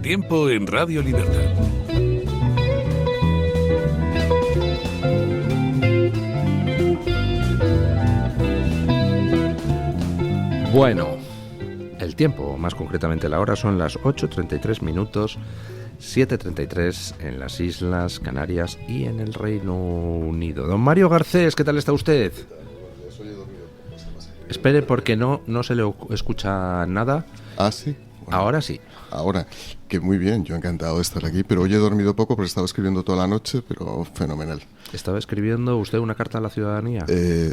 tiempo en Radio Libertad. Bueno, el tiempo, más concretamente la hora, son las 8:33 minutos, 7:33 en las Islas Canarias y en el Reino Unido. Don Mario Garcés, ¿qué tal está usted? Espere, porque no se le escucha nada. Ah, sí. Bueno, ahora sí. Ahora, que muy bien, yo encantado de estar aquí, pero hoy he dormido poco porque estaba escribiendo toda la noche, pero fenomenal. ¿Estaba escribiendo usted una carta a la ciudadanía?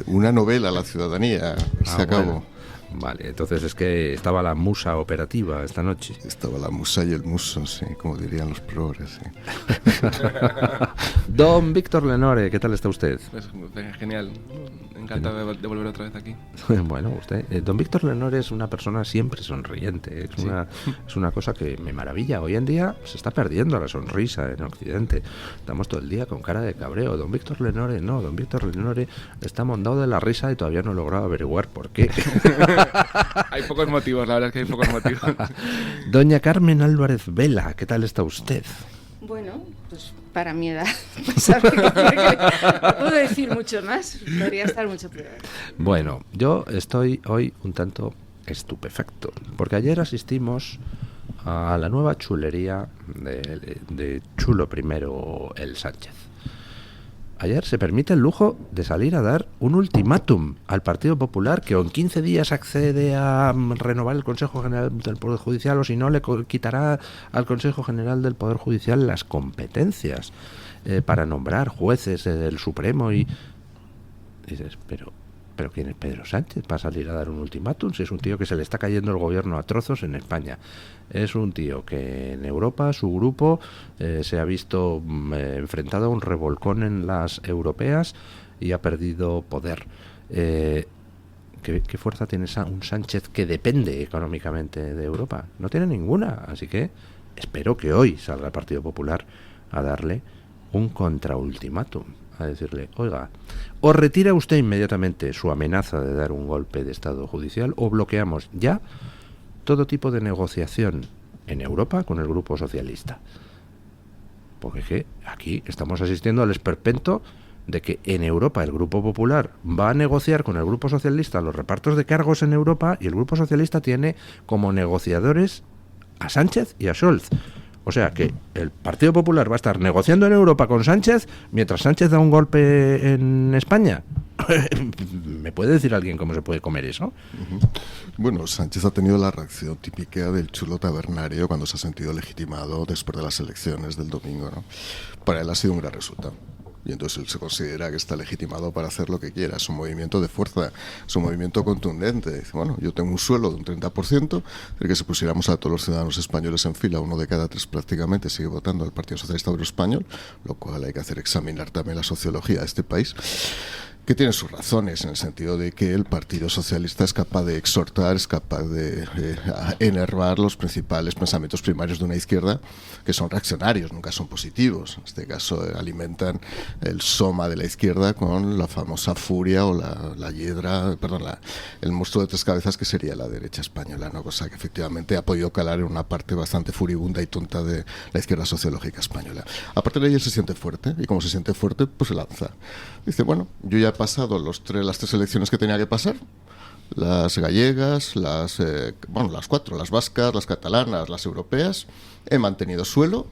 Una novela a la ciudadanía, se acabó. Bueno. Vale, entonces es que estaba la musa operativa esta noche. Estaba la musa y el muso, sí, como dirían los progres, sí. Don Víctor Lenore, ¿qué tal está usted? Pues, genial, encantado de volver otra vez aquí. Bueno, usted, don Víctor Lenore es una persona siempre sonriente, es una cosa que me maravilla. Hoy en día se está perdiendo la sonrisa en Occidente, estamos todo el día con cara de cabreo. Don Víctor Lenore no, don Víctor Lenore está mondado de la risa y todavía no he logrado averiguar por qué. Hay pocos motivos, la verdad es que hay pocos motivos. Doña Carmen Álvarez Vela, ¿qué tal está usted? Bueno, pues para mi edad, no puedo decir mucho más, podría estar mucho peor. Bueno, yo estoy hoy un tanto estupefacto, porque ayer asistimos a la nueva chulería de Chulo I el Sánchez. Ayer se permite el lujo de salir a dar un ultimátum al Partido Popular, que en 15 días accede a renovar el Consejo General del Poder Judicial, o si no le quitará al Consejo General del Poder Judicial las competencias para nombrar jueces del Supremo. Y dices, pero ¿quién es Pedro Sánchez para salir a dar un ultimátum? Si es un tío que se le está cayendo el gobierno a trozos en España. Es un tío que en Europa, su grupo, se ha visto enfrentado a un revolcón en las europeas y ha perdido poder. ¿Qué fuerza tiene un Sánchez que depende económicamente de Europa? No tiene ninguna. Así que espero que hoy salga el Partido Popular a darle un contraultimátum, a decirle, oiga, o retira usted inmediatamente su amenaza de dar un golpe de Estado judicial, o bloqueamos ya todo tipo de negociación en Europa con el Grupo Socialista. Porque es que aquí estamos asistiendo al esperpento de que en Europa el Grupo Popular va a negociar con el Grupo Socialista los repartos de cargos en Europa, y el Grupo Socialista tiene como negociadores a Sánchez y a Scholz. O sea que el Partido Popular va a estar negociando en Europa con Sánchez mientras Sánchez da un golpe en España. ¿Me puede decir alguien cómo se puede comer eso? Bueno, Sánchez ha tenido la reacción típica del chulo tabernario cuando se ha sentido legitimado después de las elecciones del domingo, ¿no? Para él ha sido un gran resultado. Y entonces él se considera que está legitimado para hacer lo que quiera. Es un movimiento de fuerza, es un movimiento contundente. Dice, bueno, yo tengo un suelo de un 30%, de que si pusiéramos a todos los ciudadanos españoles en fila, uno de cada tres prácticamente sigue votando al Partido Socialista Obrero Español, lo cual hay que hacer examinar también la sociología de este país, que tiene sus razones, en el sentido de que el Partido Socialista es capaz de exhortar, es capaz de enervar los principales pensamientos primarios de una izquierda, que son reaccionarios, nunca son positivos. En este caso alimentan el soma de la izquierda con la famosa furia o la hiedra, el monstruo de tres cabezas que sería la derecha española, ¿no? Cosa que efectivamente ha podido calar en una parte bastante furibunda y tonta de la izquierda sociológica española. A partir de ahí él se siente fuerte, y como se siente fuerte, pues se lanza. Dice, bueno, yo ya he pasado las tres elecciones que tenía que pasar, las gallegas, las cuatro, las vascas, las catalanas, las europeas, he mantenido suelo,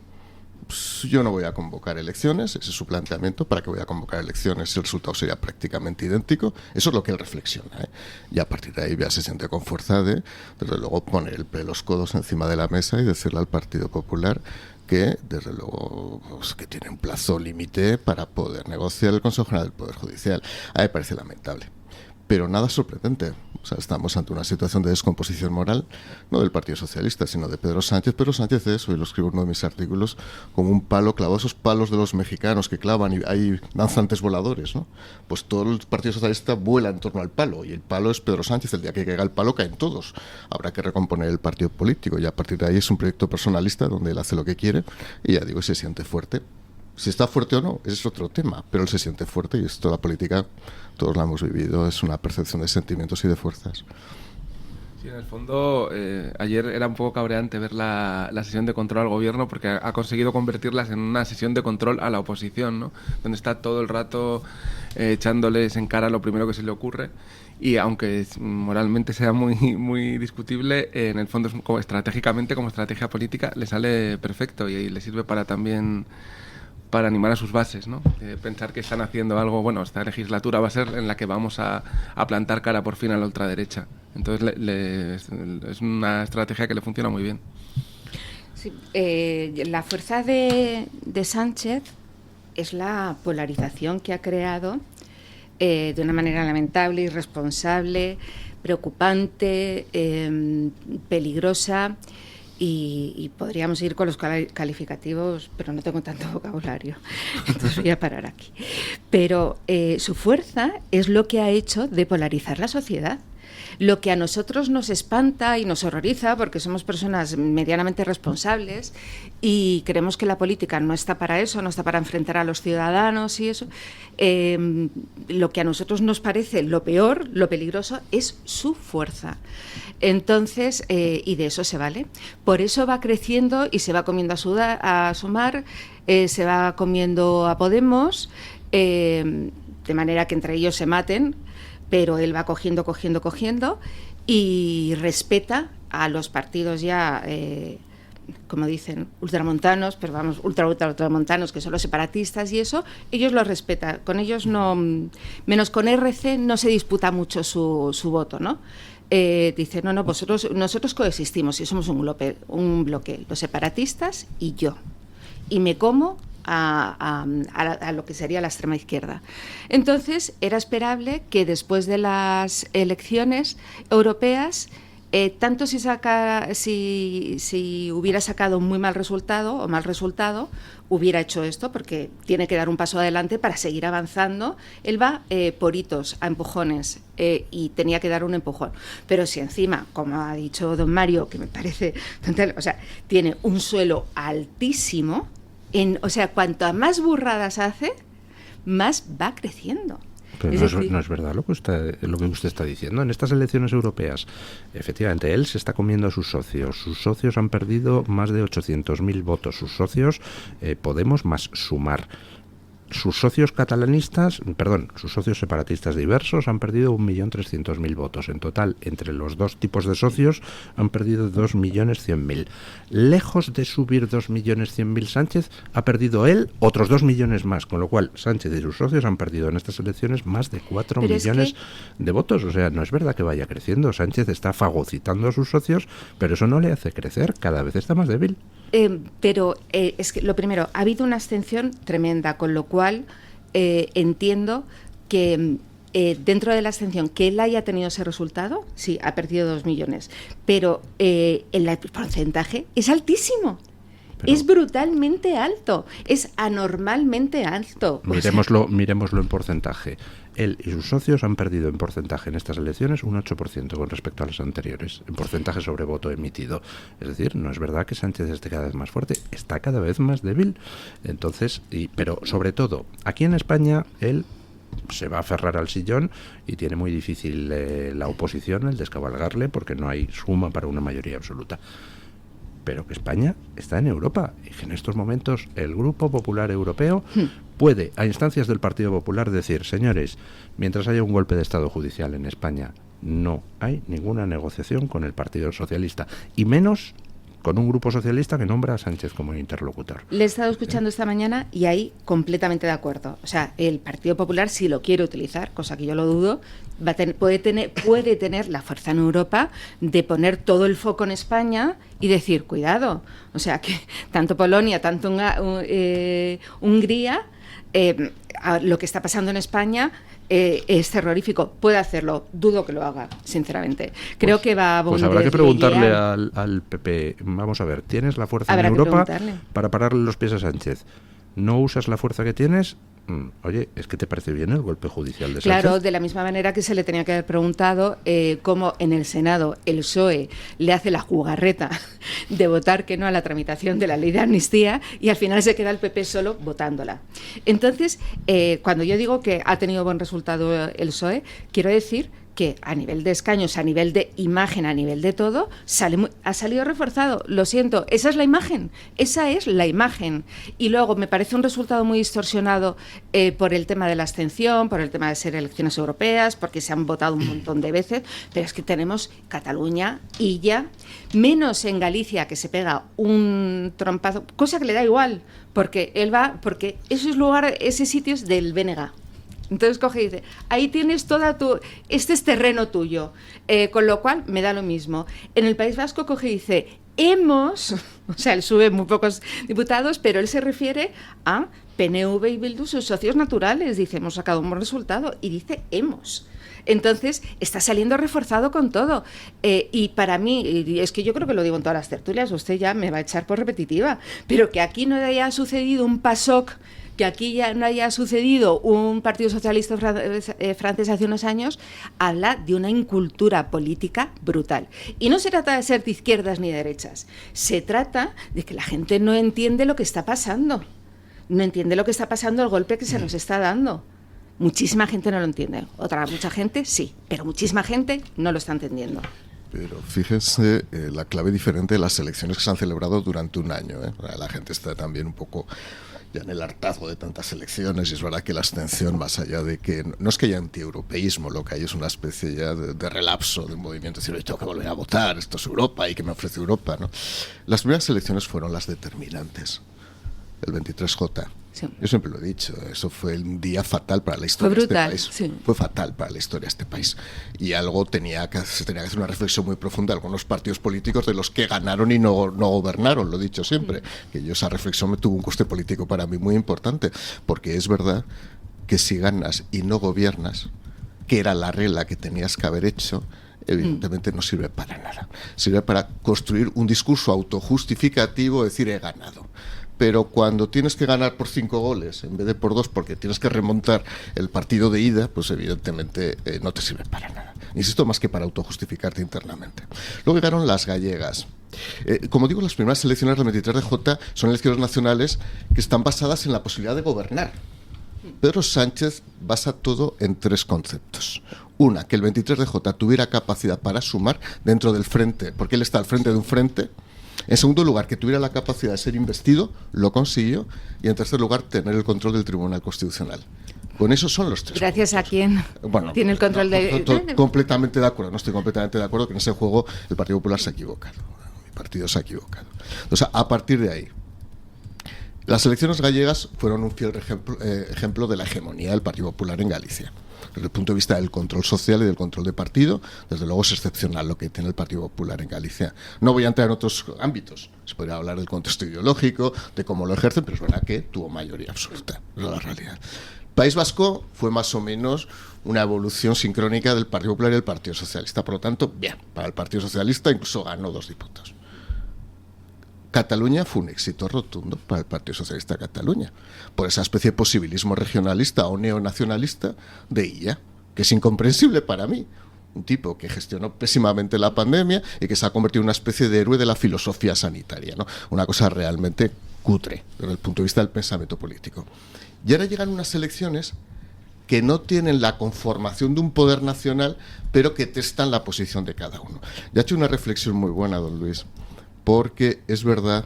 pues yo no voy a convocar elecciones, ese es su planteamiento. ¿Para qué voy a convocar elecciones si el resultado sería prácticamente idéntico? Eso es lo que él reflexiona, ¿eh? Y a partir de ahí ya se siente con fuerza de, desde luego, poner los codos encima de la mesa y decirle al Partido Popular que, desde luego, pues, que tiene un plazo límite para poder negociar el Consejo General del Poder Judicial. A mí me parece lamentable, pero nada sorprendente. O sea, estamos ante una situación de descomposición moral, no del Partido Socialista, sino de Pedro Sánchez. Pedro Sánchez es, hoy lo escribo en uno de mis artículos, como un palo clavado, esos palos de los mexicanos que clavan y hay danzantes voladores, ¿no? Pues todo el Partido Socialista vuela en torno al palo, y el palo es Pedro Sánchez. El día que caiga el palo caen todos. Habrá que recomponer el partido político, y a partir de ahí es un proyecto personalista donde él hace lo que quiere, y ya digo, se siente fuerte. Si está fuerte o no, ese es otro tema, pero él se siente fuerte, y esto, la política, todos la hemos vivido, es una percepción de sentimientos y de fuerzas. Sí, en el fondo, ayer era un poco cabreante ver la sesión de control al gobierno porque ha conseguido convertirlas en una sesión de control a la oposición, ¿no? Donde está todo el rato echándoles en cara lo primero que se le ocurre, y aunque moralmente sea muy discutible, en el fondo como estratégicamente, como estrategia política, le sale perfecto y le sirve para también para animar a sus bases, ¿no? Pensar que están haciendo algo, bueno, esta legislatura va a ser en la que vamos a plantar cara por fin a la ultraderecha. Entonces es una estrategia que le funciona muy bien. Sí, la fuerza de Sánchez es la polarización que ha creado de una manera lamentable, irresponsable, preocupante, peligrosa. Y podríamos ir con los calificativos, pero no tengo tanto vocabulario, entonces voy a parar aquí. Pero su fuerza es lo que ha hecho de polarizar la sociedad. Lo que a nosotros nos espanta y nos horroriza, porque somos personas medianamente responsables y creemos que la política no está para eso, no está para enfrentar a los ciudadanos y eso, lo que a nosotros nos parece lo peor, lo peligroso, es su fuerza. Entonces, y de eso se vale. Por eso va creciendo y se va comiendo a Sumar, se va comiendo a Podemos, de manera que entre ellos se maten, pero él va cogiendo y respeta a los partidos ya, como dicen, ultramontanos, pero vamos, ultramontanos, que son los separatistas y eso, ellos lo respetan. Con ellos no, menos con RC, no se disputa mucho su voto, ¿no? Dice, no, nosotros coexistimos y somos un bloque, los separatistas y yo. Y me como a lo que sería la extrema izquierda. Entonces, era esperable que después de las elecciones europeas, tanto si hubiera sacado un muy mal resultado o mal resultado, hubiera hecho esto, porque tiene que dar un paso adelante para seguir avanzando. Él va por hitos, a empujones, y tenía que dar un empujón. Pero si encima, como ha dicho don Mario, que me parece, o sea, tiene un suelo altísimo, o sea, cuanto más burradas hace, más va creciendo. Pero no es verdad lo que usted está diciendo. En estas elecciones europeas, efectivamente, él se está comiendo a sus socios. Sus socios han perdido más de 800.000 votos. Sus socios, Podemos más Sumar. Sus socios sus socios separatistas diversos han perdido 1.300.000 votos. En total, entre los dos tipos de socios, han perdido 2.100.000. Lejos de subir 2.100.000 Sánchez, ha perdido él otros 2 millones más, con lo cual Sánchez y sus socios han perdido en estas elecciones más de 4 millones de votos. O sea, no es verdad que vaya creciendo. Sánchez está fagocitando a sus socios, pero eso no le hace crecer, cada vez está más débil. Pero es que lo primero, ha habido una abstención tremenda, con lo cual entiendo que dentro de la abstención, que él haya tenido ese resultado, sí, ha perdido 2 millones, pero el porcentaje es altísimo. Es brutalmente alto, es anormalmente alto. Miremoslo en porcentaje. Él y sus socios han perdido en porcentaje en estas elecciones un 8% con respecto a las anteriores, en porcentaje sobre voto emitido. Es decir, no es verdad que Sánchez esté cada vez más fuerte, está cada vez más débil. Entonces, pero sobre todo, aquí en España, él se va a aferrar al sillón y tiene muy difícil la oposición el descabalgarle, porque no hay suma para una mayoría absoluta. Pero que España está en Europa y que en estos momentos el Grupo Popular Europeo puede, a instancias del Partido Popular, decir, señores, mientras haya un golpe de Estado judicial en España, no hay ninguna negociación con el Partido Socialista, y menos con un grupo socialista que nombra a Sánchez como interlocutor. Le he estado escuchando esta mañana y ahí completamente de acuerdo. O sea, el Partido Popular, si lo quiere utilizar, cosa que yo lo dudo, puede tener la fuerza en Europa de poner todo el foco en España y decir, cuidado, o sea, que tanto Polonia, tanto Hungría, lo que está pasando en España es terrorífico. Puede hacerlo, dudo que lo haga, sinceramente. Creo que va a... Pues habrá que preguntarle al PP, vamos a ver, ¿tienes la fuerza en Europa para pararle los pies a Sánchez? ¿No usas la fuerza que tienes? Oye, ¿es que te parece bien el golpe judicial de Sánchez? Claro, de la misma manera que se le tenía que haber preguntado cómo en el Senado el PSOE le hace la jugarreta de votar que no a la tramitación de la ley de amnistía y al final se queda el PP solo votándola. Entonces, cuando yo digo que ha tenido buen resultado el PSOE, quiero decir que a nivel de escaños, a nivel de imagen, a nivel de todo, ha salido reforzado. Lo siento, esa es la imagen. Y luego me parece un resultado muy distorsionado por el tema de la abstención, por el tema de ser elecciones europeas, porque se han votado un montón de veces, pero es que tenemos Cataluña y ya, menos en Galicia, que se pega un trompazo, cosa que le da igual, porque ese sitio es del BNG. Entonces coge y dice, ahí tienes este es terreno tuyo, con lo cual me da lo mismo. En el País Vasco coge y dice, o sea, él sube muy pocos diputados, pero él se refiere a PNV y Bildu, sus socios naturales, dice, hemos sacado un buen resultado, y dice, hemos. Entonces, está saliendo reforzado con todo. Y para mí, y es que yo creo que lo digo en todas las tertulias, usted ya me va a echar por repetitiva, pero que aquí no haya sucedido un PASOK, que aquí ya no haya sucedido un Partido Socialista francés hace unos años, habla de una incultura política brutal. Y no se trata de ser de izquierdas ni de derechas, se trata de que la gente no entiende lo que está pasando. No entiende lo que está pasando, el golpe que se nos está dando. Muchísima gente no lo entiende. Mucha gente sí, pero muchísima gente no lo está entendiendo. Pero fíjense la clave diferente de las elecciones que se han celebrado durante un año. La gente está también un poco ya en el hartazgo de tantas elecciones, y es verdad que la abstención, más allá de que no es que haya antieuropeísmo, lo que hay es una especie ya de relapso de un movimiento, es decir, tengo que volver a votar, esto es Europa y que me ofrece Europa, ¿no? Las primeras elecciones fueron las determinantes, el 23J. Sí. Yo siempre lo he dicho, eso fue un día fatal para la historia de este país. Sí. Fue fatal para la historia de este país. Y algo se tenía que hacer una reflexión muy profunda de algunos partidos políticos de los que ganaron y no gobernaron, lo he dicho siempre. Que esa reflexión me tuvo un coste político para mí muy importante, porque es verdad que si ganas y no gobiernas, que era la regla que tenías que haber hecho, evidentemente no sirve para nada. Sirve para construir un discurso autojustificativo, decir he ganado. Pero cuando tienes que ganar por 5 goles en vez de por 2 porque tienes que remontar el partido de ida, pues evidentemente no te sirve para nada. Insisto, más que para autojustificarte internamente. Luego llegaron las gallegas. Como digo, las primeras elecciones del 23J son elecciones nacionales que están basadas en la posibilidad de gobernar. Pedro Sánchez basa todo en 3 conceptos. Una, que el 23J tuviera capacidad para sumar dentro del frente, porque él está al frente de un frente. En segundo lugar, que tuviera la capacidad de ser investido, lo consiguió. Y en tercer lugar, tener el control del Tribunal Constitucional. Con eso son los 3. Gracias puntos. ¿A quién? Bueno, tiene el control completamente de acuerdo. No estoy completamente de acuerdo que en ese juego el Partido Popular se ha equivocado. Mi partido se ha equivocado. O sea, a partir de ahí, las elecciones gallegas fueron un fiel ejemplo de la hegemonía del Partido Popular en Galicia. Desde el punto de vista del control social y del control de partido, desde luego es excepcional lo que tiene el Partido Popular en Galicia. No voy a entrar en otros ámbitos, se podría hablar del contexto ideológico, de cómo lo ejercen, pero es verdad que tuvo mayoría absoluta, es la realidad. País Vasco fue más o menos una evolución sincrónica del Partido Popular y del Partido Socialista, por lo tanto, bien, para el Partido Socialista incluso ganó 2 diputados. Cataluña fue un éxito rotundo para el Partido Socialista de Cataluña, por esa especie de posibilismo regionalista o neonacionalista de ella, que es incomprensible para mí. Un tipo que gestionó pésimamente la pandemia y que se ha convertido en una especie de héroe de la filosofía sanitaria, ¿no? Una cosa realmente cutre desde el punto de vista del pensamiento político. Y ahora llegan unas elecciones que no tienen la conformación de un poder nacional, pero que testan la posición de cada uno. Ya he hecho una reflexión muy buena, don Luis, porque es verdad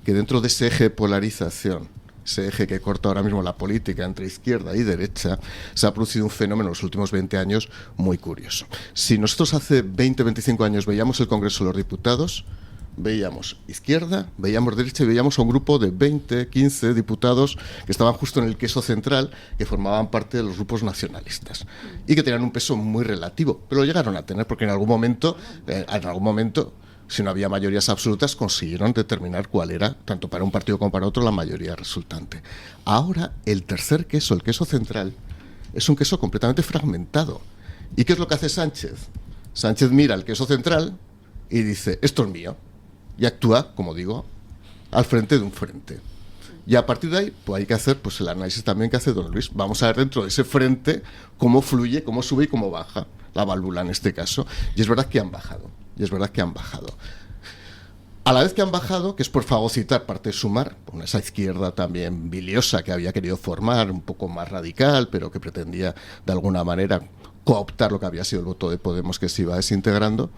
que dentro de ese eje de polarización, ese eje que corta ahora mismo la política entre izquierda y derecha, se ha producido un fenómeno en los últimos 20 años muy curioso. Si nosotros hace 20, 25 años veíamos el Congreso de los Diputados, veíamos izquierda, veíamos derecha y veíamos a un grupo de 20, 15 diputados que estaban justo en el queso central, que formaban parte de los grupos nacionalistas y que tenían un peso muy relativo, pero lo llegaron a tener porque en algún momento si no había mayorías absolutas, consiguieron determinar cuál era, tanto para un partido como para otro, la mayoría resultante. Ahora, el tercer queso, el queso central, es un queso completamente fragmentado. ¿Y qué es lo que hace Sánchez? Sánchez mira el queso central y dice, esto es mío. Y actúa, como digo, al frente de un frente. Y a partir de ahí, pues hay que hacer el análisis también que hace don Luis. Vamos a ver dentro de ese frente cómo fluye, cómo sube y cómo baja la válvula en este caso. Y es verdad que han bajado. A la vez que han bajado, que es por fagocitar parte de Sumar, con esa izquierda también biliosa que había querido formar, un poco más radical, pero que pretendía de alguna manera cooptar lo que había sido el voto de Podemos, que se iba desintegrando.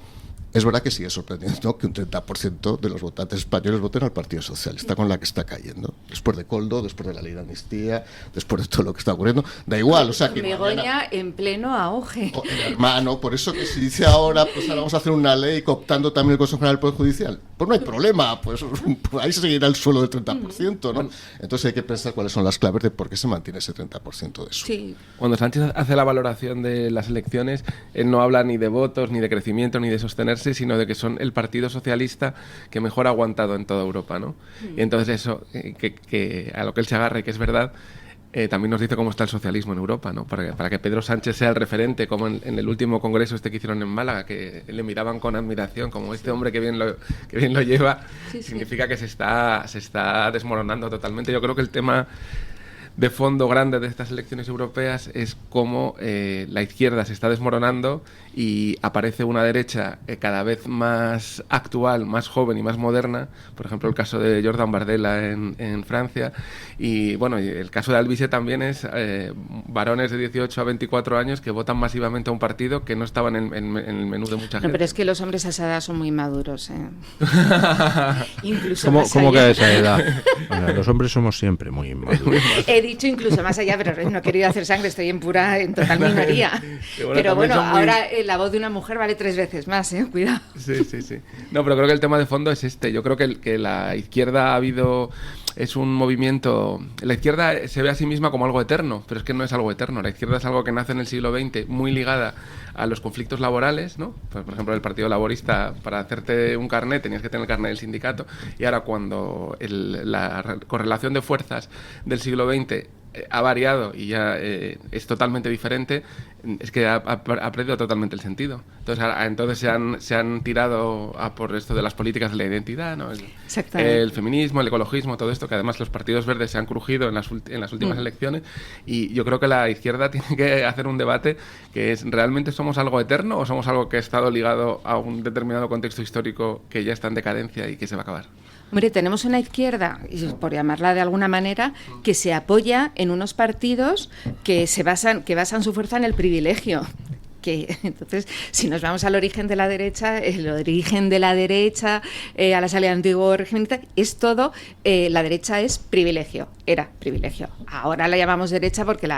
Es verdad que sigue sorprendiendo que un 30% de los votantes españoles voten al Partido Socialista, con la que está cayendo. Después de Koldo, después de la ley de amnistía, después de todo lo que está ocurriendo. Da igual, o sea que... Begoña en pleno auge. Hermano, por eso que si dice ahora, pues ahora vamos a hacer una ley cooptando también el Consejo General del Poder Judicial. Pues no hay problema, pues ahí se seguirá el suelo del 30%, ¿no? Entonces hay que pensar cuáles son las claves de por qué se mantiene ese 30% de eso. Sí. Cuando Sánchez hace la valoración de las elecciones, él no habla ni de votos, ni de crecimiento, ni de sostenerse, sino de que son el Partido Socialista que mejor ha aguantado en toda Europa, ¿no? Y entonces eso, que a lo que él se agarre, que es verdad, también nos dice cómo está el socialismo en Europa, ¿no? Para que Pedro Sánchez sea el referente, como en el último congreso que hicieron en Málaga, que le miraban con admiración, como este hombre que bien lo lleva, sí. Significa que se está desmoronando totalmente. Yo creo que el tema de fondo grande de estas elecciones europeas es cómo la izquierda se está desmoronando y aparece una derecha cada vez más actual, más joven y más moderna. Por ejemplo, el caso de Jordan Bardella en Francia. Y bueno, y el caso de Alvise también es varones de 18 a 24 años que votan masivamente a un partido que no estaba en el menú de mucha gente. No, pero es que los hombres a esa edad son muy maduros, ¿eh? Incluso ¿Cómo que a esa edad? O sea, los hombres somos siempre muy inmaduros. He dicho incluso más allá, pero no he querido hacer sangre, estoy en total minoría. Pero bueno, ahora la voz de una mujer vale 3 veces más, cuidado. Sí. No, pero creo que el tema de fondo es este. Yo creo que la izquierda es un movimiento... La izquierda se ve a sí misma como algo eterno, pero es que no es algo eterno. La izquierda es algo que nace en el siglo XX, muy ligada a los conflictos laborales, ¿no? Pues, por ejemplo, el Partido Laborista, para hacerte un carnet tenías que tener el carnet del sindicato, y ahora cuando la correlación de fuerzas del siglo XX ha variado y ya es totalmente diferente, es que ha perdido totalmente el sentido. Entonces se han tirado a por esto de las políticas de la identidad, ¿no? El feminismo, el ecologismo, todo esto, que además los partidos verdes se han crujido en las últimas elecciones, y yo creo que la izquierda tiene que hacer un debate que es: ¿realmente somos algo eterno o somos algo que ha estado ligado a un determinado contexto histórico que ya está en decadencia y que se va a acabar? Hombre, tenemos una izquierda, por llamarla de alguna manera, que se apoya en unos partidos que basan su fuerza en el privilegio. Entonces, si nos vamos al origen de la derecha, a la salida del antiguo régimen, es todo, la derecha es privilegio, era privilegio. Ahora la llamamos derecha porque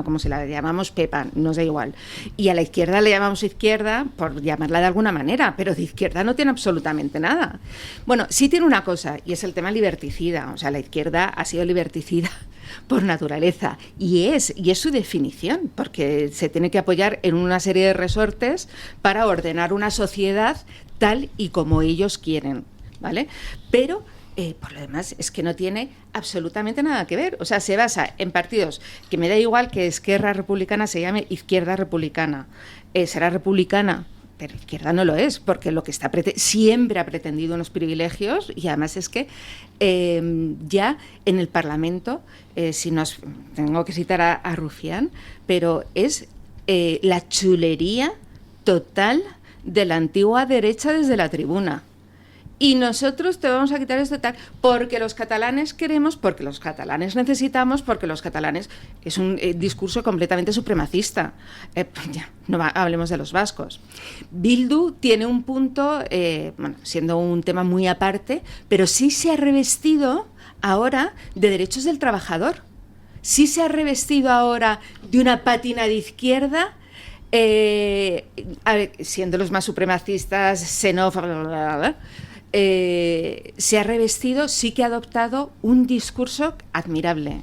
como si la llamamos Pepa, nos da igual. Y a la izquierda le llamamos izquierda por llamarla de alguna manera, pero de izquierda no tiene absolutamente nada. Bueno, sí tiene una cosa, y es el tema liberticida. O sea, la izquierda ha sido liberticida por naturaleza, y es su definición, porque se tiene que apoyar en una serie de resortes para ordenar una sociedad tal y como ellos quieren, ¿vale? Pero por lo demás es que no tiene absolutamente nada que ver. O sea, se basa en partidos que me da igual que Esquerra Republicana se llame Izquierda Republicana, será republicana, pero izquierda no lo es, porque lo que siempre ha pretendido unos privilegios, y además es que ya en el Parlamento, tengo que citar a Rufián, pero es la chulería total de la antigua derecha desde la tribuna. Y nosotros te vamos a quitar esto tal, porque los catalanes queremos, porque los catalanes necesitamos, porque los catalanes... Es un discurso completamente supremacista. Hablemos de los vascos. Bildu tiene un punto, siendo un tema muy aparte, pero sí se ha revestido ahora de derechos del trabajador. Sí se ha revestido ahora de una pátina de izquierda, siendo los más supremacistas, xenófobos, se ha revestido, sí que ha adoptado un discurso admirable,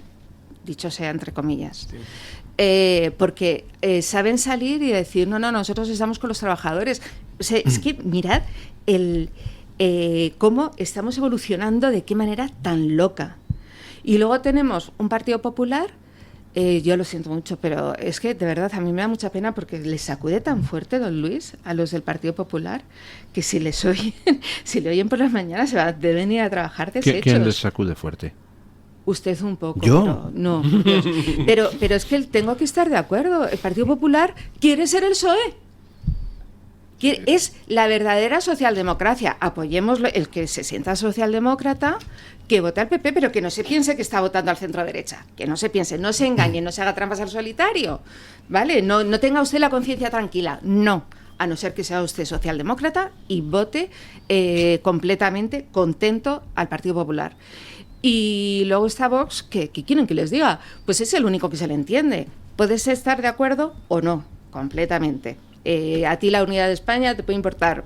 dicho sea entre comillas. Sí. Porque saben salir y decir, no, nosotros estamos con los trabajadores. O sea, es que mirad cómo estamos evolucionando, de qué manera tan loca. Y luego tenemos un Partido Popular, yo lo siento mucho, pero es que de verdad a mí me da mucha pena, porque les sacude tan fuerte don Luis a los del Partido Popular, que si le oyen por las mañanas deben ir a trabajar deshechos. ¿Quién les sacude fuerte? Usted un poco. ¿Yo? Pero es que tengo que estar de acuerdo. El Partido Popular quiere ser el PSOE. Es la verdadera socialdemocracia. Apoyémoslo, el que se sienta socialdemócrata, que vote al PP, pero que no se piense que está votando al centro derecha. Que no se piense, no se engañe, no se haga trampas al solitario. ¿Vale? No tenga usted la conciencia tranquila. No. A no ser que sea usted socialdemócrata y vote completamente contento al Partido Popular. Y luego está Vox, que quieren que les diga, pues es el único que se le entiende. Puedes estar de acuerdo o no, completamente. A ti la unidad de España te puede importar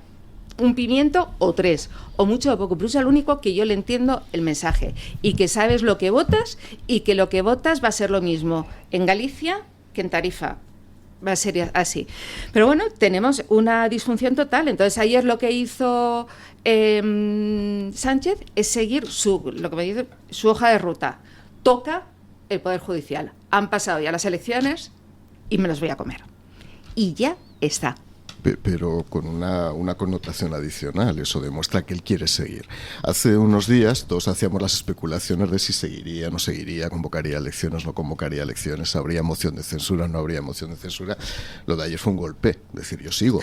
un pimiento o 3, o mucho o poco, pero es el único que yo le entiendo el mensaje y que sabes lo que votas y que lo que votas va a ser lo mismo en Galicia que en Tarifa. Va a ser así. Pero bueno, tenemos una disfunción total. Entonces ayer lo que hizo Sánchez es seguir su hoja de ruta. Toca el Poder Judicial. Han pasado ya las elecciones y me los voy a comer. Y ya está. Pero con una connotación adicional. Eso demuestra que él quiere seguir. Hace unos días todos hacíamos las especulaciones de si seguiría, no seguiría, convocaría elecciones, no convocaría elecciones, habría moción de censura, no habría moción de censura. Lo de ayer fue un golpe, es decir, yo sigo.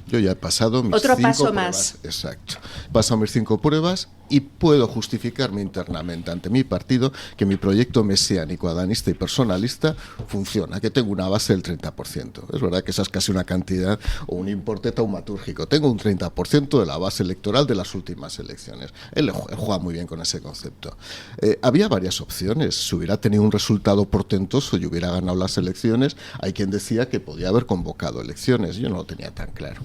Yo ya he pasado mis Otro 5 paso pruebas. más. Exacto. He pasado mis 5 pruebas y puedo justificarme internamente ante mi partido que mi proyecto mesiánico, adanista y personalista funciona, que tengo una base del 30%. Es verdad que esa es casi una cantidad o un importe taumatúrgico. Tengo un 30% de la base electoral de las últimas elecciones. Él juega muy bien con ese concepto. Había varias opciones. Si hubiera tenido un resultado portentoso y hubiera ganado las elecciones, hay quien decía que podía haber convocado elecciones. Yo no lo tenía tan claro.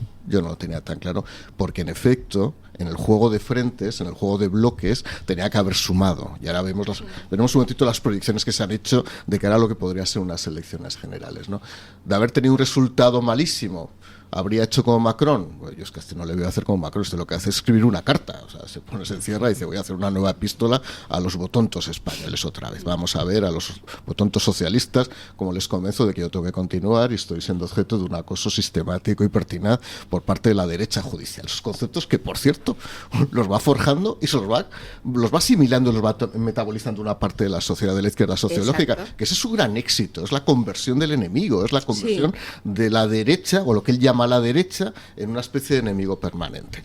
Porque en efecto, en el juego de frentes, en el juego de bloques, tenía que haber sumado. Y ahora veremos un momentito las proyecciones que se han hecho de cara a lo que podría ser unas elecciones generales, ¿no? De haber tenido un resultado malísimo, ¿habría hecho como Macron? Bueno, yo es que no le voy a hacer como Macron, lo que hace es escribir una carta. O sea, se encierra y dice, voy a hacer una nueva epístola a los botontos españoles otra vez. Vamos a ver a los botontos socialistas cómo les convenzo de que yo tengo que continuar y estoy siendo objeto de un acoso sistemático y pertinaz por parte de la derecha judicial. Esos conceptos que, por cierto, los va forjando y los va asimilando, los va metabolizando una parte de la sociedad de la izquierda sociológica. Exacto. Que ese es su gran éxito, es la conversión del enemigo, es la conversión de la derecha, o lo que él llama a la derecha, en una especie de enemigo permanente.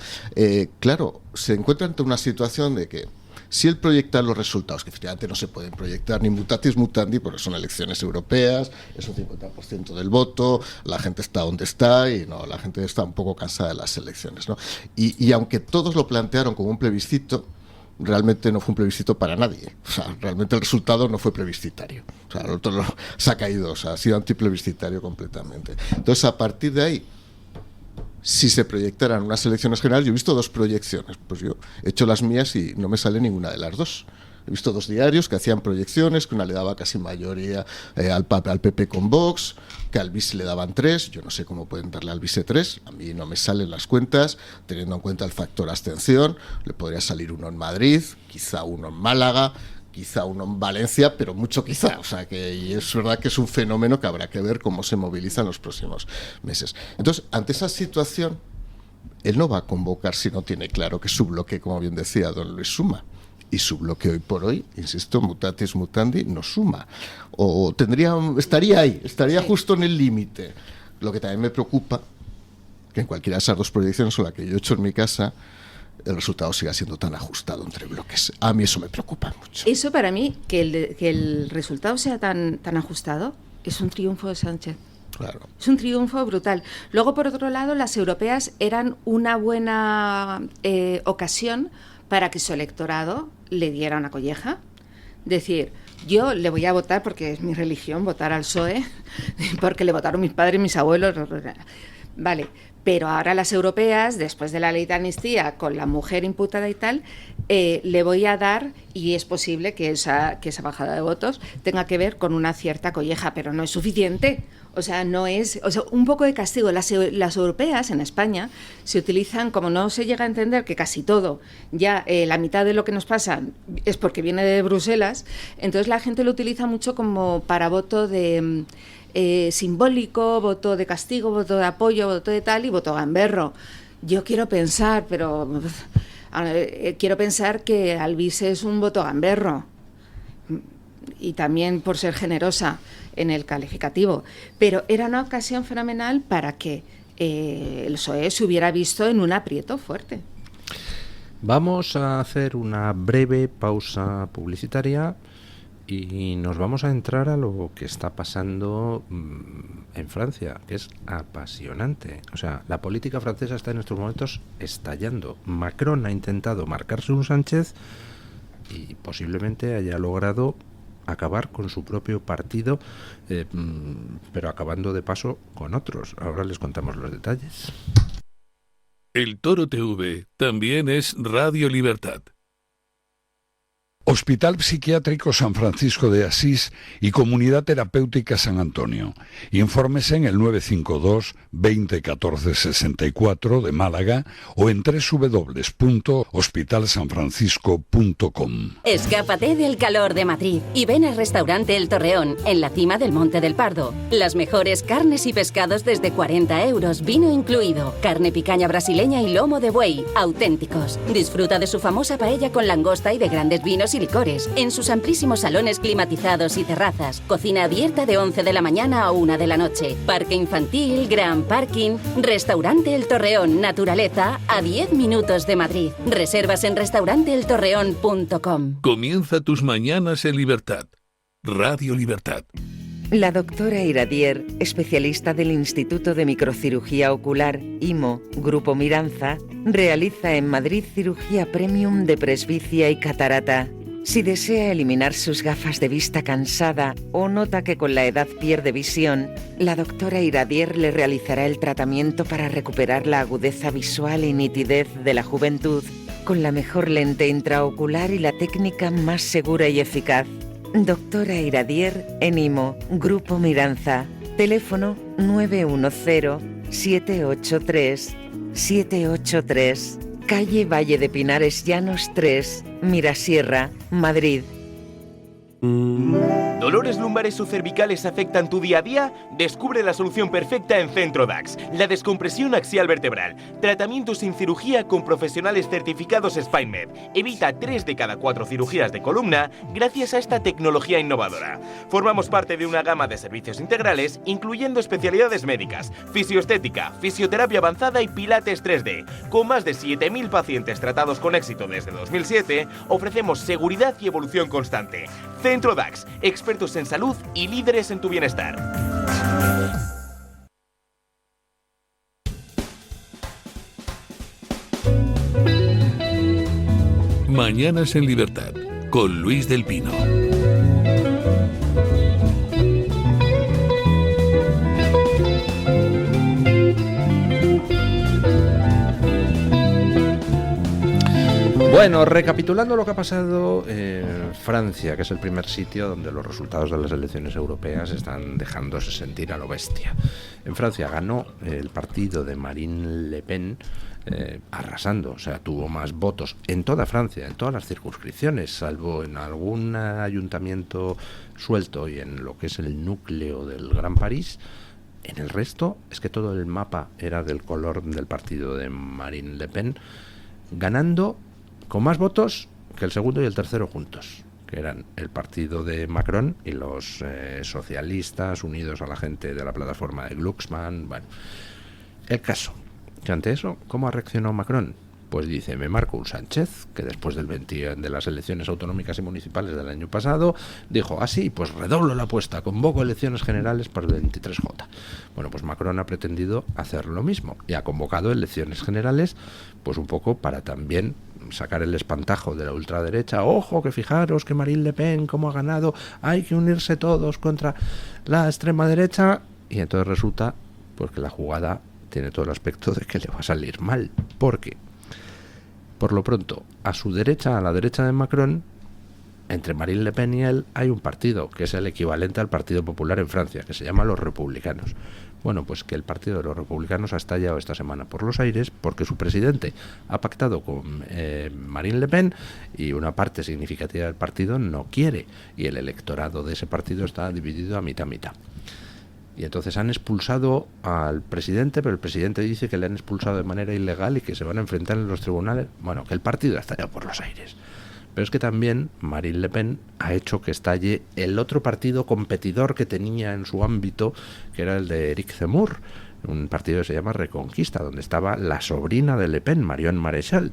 Claro, se encuentra ante una situación de que si él proyecta los resultados, que efectivamente no se pueden proyectar ni mutatis mutandi, porque son elecciones europeas, es un 50% del voto, la gente está donde está y no, la gente está un poco cansada de las elecciones, ¿no? Y aunque todos lo plantearon como un plebiscito, realmente no fue un plebiscito para nadie. O sea, realmente el resultado no fue plebiscitario. O sea, el otro se ha caído, o sea, ha sido antiplebiscitario completamente. Entonces, a partir de ahí, si se proyectaran unas elecciones generales, yo he visto 2 proyecciones, pues yo he hecho las mías y no me sale ninguna de las 2. He visto 2 diarios que hacían proyecciones, que una le daba casi mayoría al PP con Vox, que al BIS le daban 3, yo no sé cómo pueden darle al BIS 3, a mí no me salen las cuentas, teniendo en cuenta el factor abstención, le podría salir uno en Madrid, quizá uno en Málaga, quizá uno en Valencia, pero mucho quizá. O sea, que es verdad que es un fenómeno que habrá que ver cómo se moviliza en los próximos meses. Entonces, ante esa situación, él no va a convocar si no tiene claro que su bloque, como bien decía don Luis, suma. Y su bloque hoy por hoy, insisto, mutatis mutandi, no suma. O estaría ahí, estaría justo en el límite. Lo que también me preocupa, que en cualquiera de esas 2 proyecciones con las que yo he hecho en mi casa, el resultado siga siendo tan ajustado entre bloques. A mí eso me preocupa mucho. Eso para mí, que el resultado sea tan ajustado, es un triunfo de Sánchez. Claro. Es un triunfo brutal. Luego, por otro lado, las europeas eran una buena ocasión para que su electorado le diera una colleja. Decir, yo le voy a votar porque es mi religión, votar al PSOE, porque le votaron mis padres y mis abuelos. Vale, pero ahora las europeas, después de la ley de amnistía, con la mujer imputada y tal, le voy a dar, y es posible que esa bajada de votos tenga que ver con una cierta colleja, pero no es suficiente. O sea, no es, o sea, un poco de castigo. Las europeas en España se utilizan, como no se llega a entender que casi todo, ya la mitad de lo que nos pasa es porque viene de Bruselas, entonces la gente lo utiliza mucho como para voto de simbólico, voto de castigo, voto de apoyo, voto de tal y voto gamberro. Yo quiero pensar, quiero pensar que Albis es un voto gamberro, y también por ser generosa en el calificativo, pero era una ocasión fenomenal para que el PSOE se hubiera visto en un aprieto fuerte. Vamos a hacer una breve pausa publicitaria y nos vamos a entrar a lo que está pasando en Francia, que es apasionante. O sea, la política francesa está en estos momentos estallando. Macron ha intentado marcarse un Sánchez y posiblemente haya logrado acabar con su propio partido, pero acabando de paso con otros. Ahora les contamos los detalles. El Toro TV también es Radio Libertad. Hospital Psiquiátrico San Francisco de Asís y Comunidad Terapéutica San Antonio. Infórmese en el 952 20 14 64 de Málaga o en www.hospitalsanfrancisco.com. Escápate del calor de Madrid y ven al restaurante El Torreón, en la cima del Monte del Pardo. Las mejores carnes y pescados desde 40 euros, vino incluido. Carne picaña brasileña y lomo de buey, auténticos. Disfruta de su famosa paella con langosta y de grandes vinos y licores, en sus amplísimos salones climatizados y terrazas, cocina abierta de 11 de la mañana a 1 de la noche, parque infantil, gran parking, restaurante El Torreón, naturaleza a 10 minutos de Madrid. Reservas en restauranteeltorreón.com. Comienza tus mañanas en libertad. Radio Libertad. La doctora Iradier, especialista del Instituto de Microcirugía Ocular, IMO, Grupo Miranza, realiza en Madrid cirugía premium de presbicia y catarata. Si desea eliminar sus gafas de vista cansada o nota que con la edad pierde visión, la doctora Iradier le realizará el tratamiento para recuperar la agudeza visual y nitidez de la juventud, con la mejor lente intraocular y la técnica más segura y eficaz. Doctora Iradier en IMO, Grupo Miranza. Teléfono 910-783-783. Calle Valle de Pinares Llanos 3, Mirasierra, Madrid. ¿Dolores lumbares o cervicales afectan tu día a día? Descubre la solución perfecta en Centro DAX, la descompresión axial vertebral. Tratamiento sin cirugía con profesionales certificados SpineMed. Evita 3 de cada 4 cirugías de columna gracias a esta tecnología innovadora. Formamos parte de una gama de servicios integrales, incluyendo especialidades médicas, fisioestética, fisioterapia avanzada y pilates 3D. Con más de 7.000 pacientes tratados con éxito desde 2007, ofrecemos seguridad y evolución constante. Centro DAX, expertos en salud y líderes en tu bienestar. Mañanas en libertad con Luis del Pino. Bueno, recapitulando lo que ha pasado en Francia, que es el primer sitio donde los resultados de las elecciones europeas están dejándose sentir a lo bestia. En Francia ganó el partido de Marine Le Pen arrasando, o sea, tuvo más votos en toda Francia, en todas las circunscripciones, salvo en algún ayuntamiento suelto y en lo que es el núcleo del Gran París. En el resto es que todo el mapa era del color del partido de Marine Le Pen, ganando con más votos que el segundo y el tercero juntos, que eran el partido de Macron y los socialistas unidos a la gente de la plataforma de Glucksmann. Bueno, el caso, que ante eso, ¿cómo ha reaccionado Macron? Pues dice, me marco un Sánchez, que después de las elecciones autonómicas y municipales del año pasado, dijo, sí, pues redoblo la apuesta, convoco elecciones generales para el 23J. Bueno, pues Macron ha pretendido hacer lo mismo y ha convocado elecciones generales, pues un poco para también sacar el espantajo de la ultraderecha. Ojo, que fijaros que Marine Le Pen, cómo ha ganado, hay que unirse todos contra la extrema derecha. Y entonces resulta pues que la jugada tiene todo el aspecto de que le va a salir mal, porque por lo pronto, a su derecha, a la derecha de Macron, entre Marine Le Pen y él, hay un partido que es el equivalente al Partido Popular en Francia, que se llama Los Republicanos. Bueno, pues que el Partido de los Republicanos ha estallado esta semana por los aires porque su presidente ha pactado con Marine Le Pen y una parte significativa del partido no quiere, y el electorado de ese partido está dividido a mitad. Y entonces han expulsado al presidente, pero el presidente dice que le han expulsado de manera ilegal y que se van a enfrentar en los tribunales. Bueno, que el partido ha estallado por los aires. Pero es que también Marine Le Pen ha hecho que estalle el otro partido competidor que tenía en su ámbito, que era el de Éric Zemmour, un partido que se llama Reconquista, donde estaba la sobrina de Le Pen, Marion Maréchal.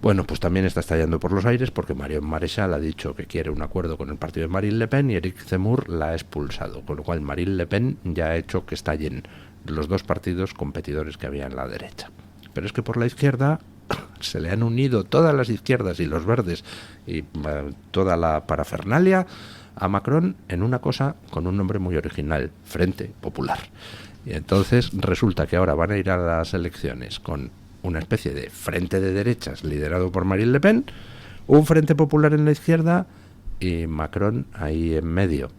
Bueno, pues también está estallando por los aires porque Marion Maréchal ha dicho que quiere un acuerdo con el partido de Marine Le Pen y Éric Zemmour la ha expulsado, con lo cual Marine Le Pen ya ha hecho que estallen los dos partidos competidores que había en la derecha. Pero es que por la izquierda se le han unido todas las izquierdas y los verdes y toda la parafernalia a Macron en una cosa con un nombre muy original, Frente Popular. Y entonces resulta que ahora van a ir a las elecciones con una especie de frente de derechas liderado por Marine Le Pen, un Frente Popular en la izquierda y Macron ahí en medio.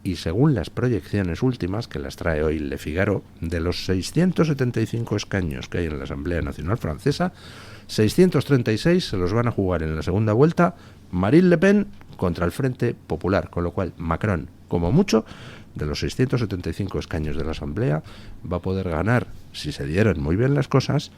Y según las proyecciones últimas, que las trae hoy Le Figaro, de los 675 escaños que hay en la Asamblea Nacional Francesa, 636 se los van a jugar en la segunda vuelta Marine Le Pen contra el Frente Popular, con lo cual Macron, como mucho, de los 675 escaños de la Asamblea, va a poder ganar, si se dieran muy bien las cosas,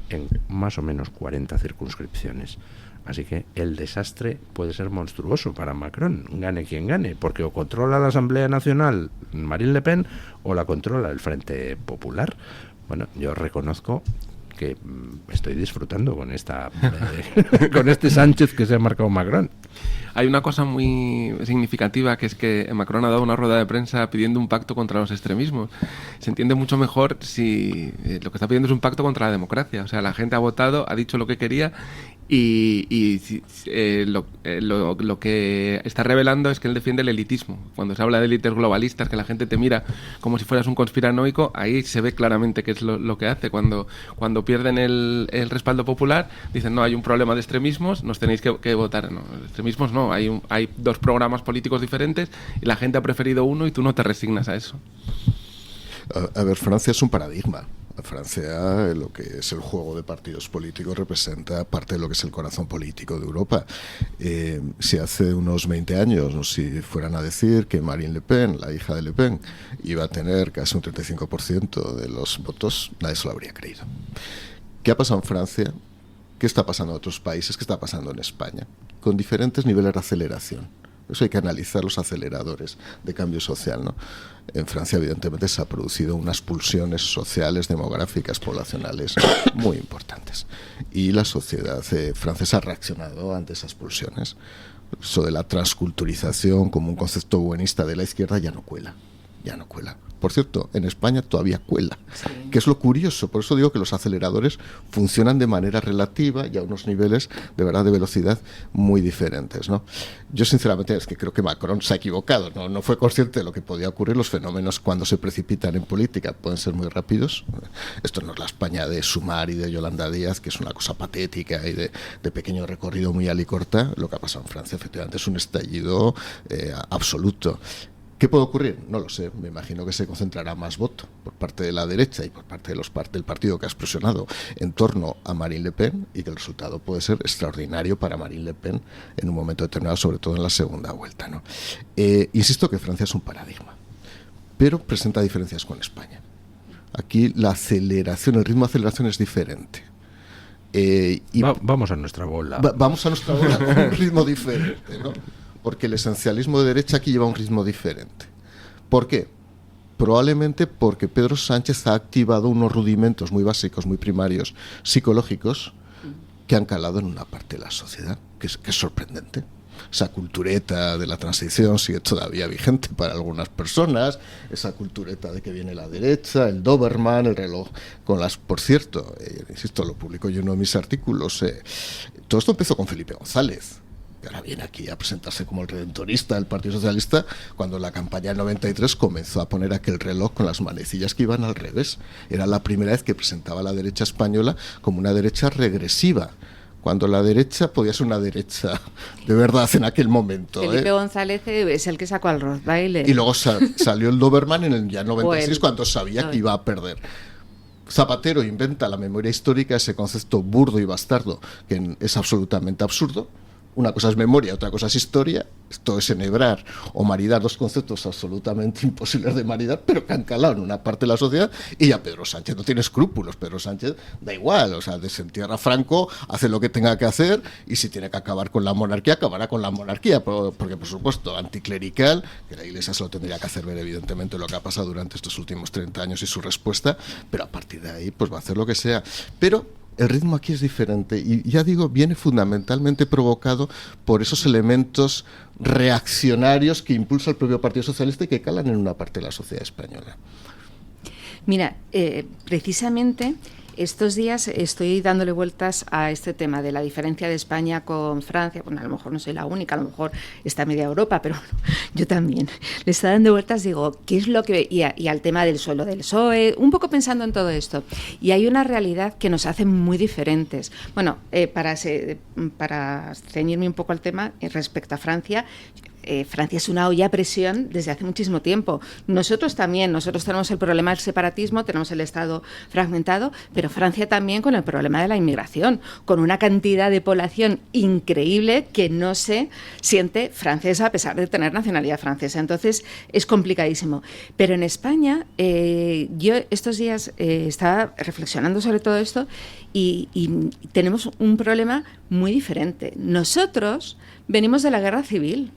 en más o menos 40 circunscripciones. Así que el desastre puede ser monstruoso para Macron, gane quien gane, porque o controla la Asamblea Nacional Marine Le Pen o la controla el Frente Popular. Bueno, yo reconozco que estoy disfrutando con con este Sánchez que se ha marcado Macron. Hay una cosa muy significativa, que es que Macron ha dado una rueda de prensa pidiendo un pacto contra los extremismos. Se entiende mucho mejor si lo que está pidiendo es un pacto contra la democracia. O sea, la gente ha votado, ha dicho lo que quería y lo que está revelando es que él defiende el elitismo. Cuando se habla de élites globalistas, que la gente te mira como si fueras un conspiranoico, ahí se ve claramente qué es lo que hace. Cuando pierden el respaldo popular, dicen, no, hay un problema de extremismos, nos tenéis que votar. No, extremismos no, hay dos programas políticos diferentes y la gente ha preferido uno y tú no te resignas a eso. A ver, Francia es un paradigma. Francia, lo que es el juego de partidos políticos, representa parte de lo que es el corazón político de Europa. Si hace unos 20 años, si fueran a decir que Marine Le Pen, la hija de Le Pen, iba a tener casi un 35% de los votos, nadie se lo habría creído. ¿Qué ha pasado en Francia? ¿Qué está pasando en otros países? ¿Qué está pasando en España? Con diferentes niveles de aceleración. Eso hay que analizar los aceleradores de cambio social, ¿no? En Francia, evidentemente, se han producido unas pulsiones sociales, demográficas, poblacionales muy importantes. Y la sociedad francesa ha reaccionado ante esas pulsiones. Eso de la transculturización como un concepto buenista de la izquierda ya no cuela. Ya no cuela. Por cierto, en España todavía cuela, sí. Que es lo curioso. Por eso digo que los aceleradores funcionan de manera relativa y a unos niveles de verdad de velocidad muy diferentes, ¿no? Yo sinceramente es que creo que Macron se ha equivocado, no fue consciente de lo que podía ocurrir. Los fenómenos cuando se precipitan en política pueden ser muy rápidos. Esto no es la España de Sumar y de Yolanda Díaz, que es una cosa patética y de pequeño recorrido muy alicorta. Lo que ha pasado en Francia efectivamente es un estallido absoluto. ¿Qué puede ocurrir? No lo sé. Me imagino que se concentrará más voto por parte de la derecha y por parte del partido que ha expresionado en torno a Marine Le Pen, y que el resultado puede ser extraordinario para Marine Le Pen en un momento determinado, sobre todo en la segunda vuelta, ¿no? Insisto que Francia es un paradigma, pero presenta diferencias con España. Aquí la aceleración, el ritmo de aceleración es diferente. Vamos a nuestra bola. Vamos a nuestra bola con un ritmo diferente, ¿no? Porque el esencialismo de derecha aquí lleva un ritmo diferente. ¿Por qué? Probablemente porque Pedro Sánchez ha activado unos rudimentos muy básicos, muy primarios, psicológicos, que han calado en una parte de la sociedad, que es sorprendente. Esa cultureta de la transición sigue todavía vigente para algunas personas, esa cultureta de que viene la derecha, el Doberman, el reloj con las... Por cierto, insisto, lo publico yo en uno de mis artículos, todo esto empezó con Felipe González, que ahora viene aquí a presentarse como el redentorista del Partido Socialista, cuando en la campaña del 93 comenzó a poner aquel reloj con las manecillas que iban al revés. Era la primera vez que presentaba a la derecha española como una derecha regresiva, cuando la derecha podía ser una derecha de verdad en aquel momento. Felipe González es el que sacó al Rottweiler. Y luego salió el Doberman en el ya 96, cuando sabía que iba a perder. Zapatero inventa la memoria histórica, ese concepto burdo y bastardo, que es absolutamente absurdo, Una cosa es memoria, otra cosa es historia. Esto es enhebrar o maridar dos conceptos absolutamente imposibles de maridar, pero que han calado en una parte de la sociedad. Y ya Pedro Sánchez no tiene escrúpulos. Pedro Sánchez da igual, o sea, desentierra a Franco, hace lo que tenga que hacer, y si tiene que acabar con la monarquía, acabará con la monarquía, porque por supuesto anticlerical, que la Iglesia se lo tendría que hacer ver evidentemente lo que ha pasado durante estos últimos 30 años y su respuesta, pero a partir de ahí pues va a hacer lo que sea. Pero el ritmo aquí es diferente y, ya digo, viene fundamentalmente provocado por esos elementos reaccionarios que impulsa el propio Partido Socialista y que calan en una parte de la sociedad española. Mira, precisamente estos días estoy dándole vueltas a este tema de la diferencia de España con Francia. Bueno, a lo mejor no soy la única, a lo mejor está media Europa, pero bueno, yo también. Le está dando vueltas, digo, ¿qué es lo que...? Y al tema del suelo del PSOE, un poco pensando en todo esto. Y hay una realidad que nos hace muy diferentes. Bueno, para ceñirme un poco al tema, respecto a Francia... Francia es una olla a presión desde hace muchísimo tiempo. Nosotros también, nosotros tenemos el problema del separatismo, tenemos el Estado fragmentado, pero Francia también con el problema de la inmigración, con una cantidad de población increíble que no se siente francesa a pesar de tener nacionalidad francesa. Entonces es complicadísimo. Pero en España, yo estos días estaba reflexionando sobre todo esto y tenemos un problema muy diferente. Nosotros venimos de la guerra civil.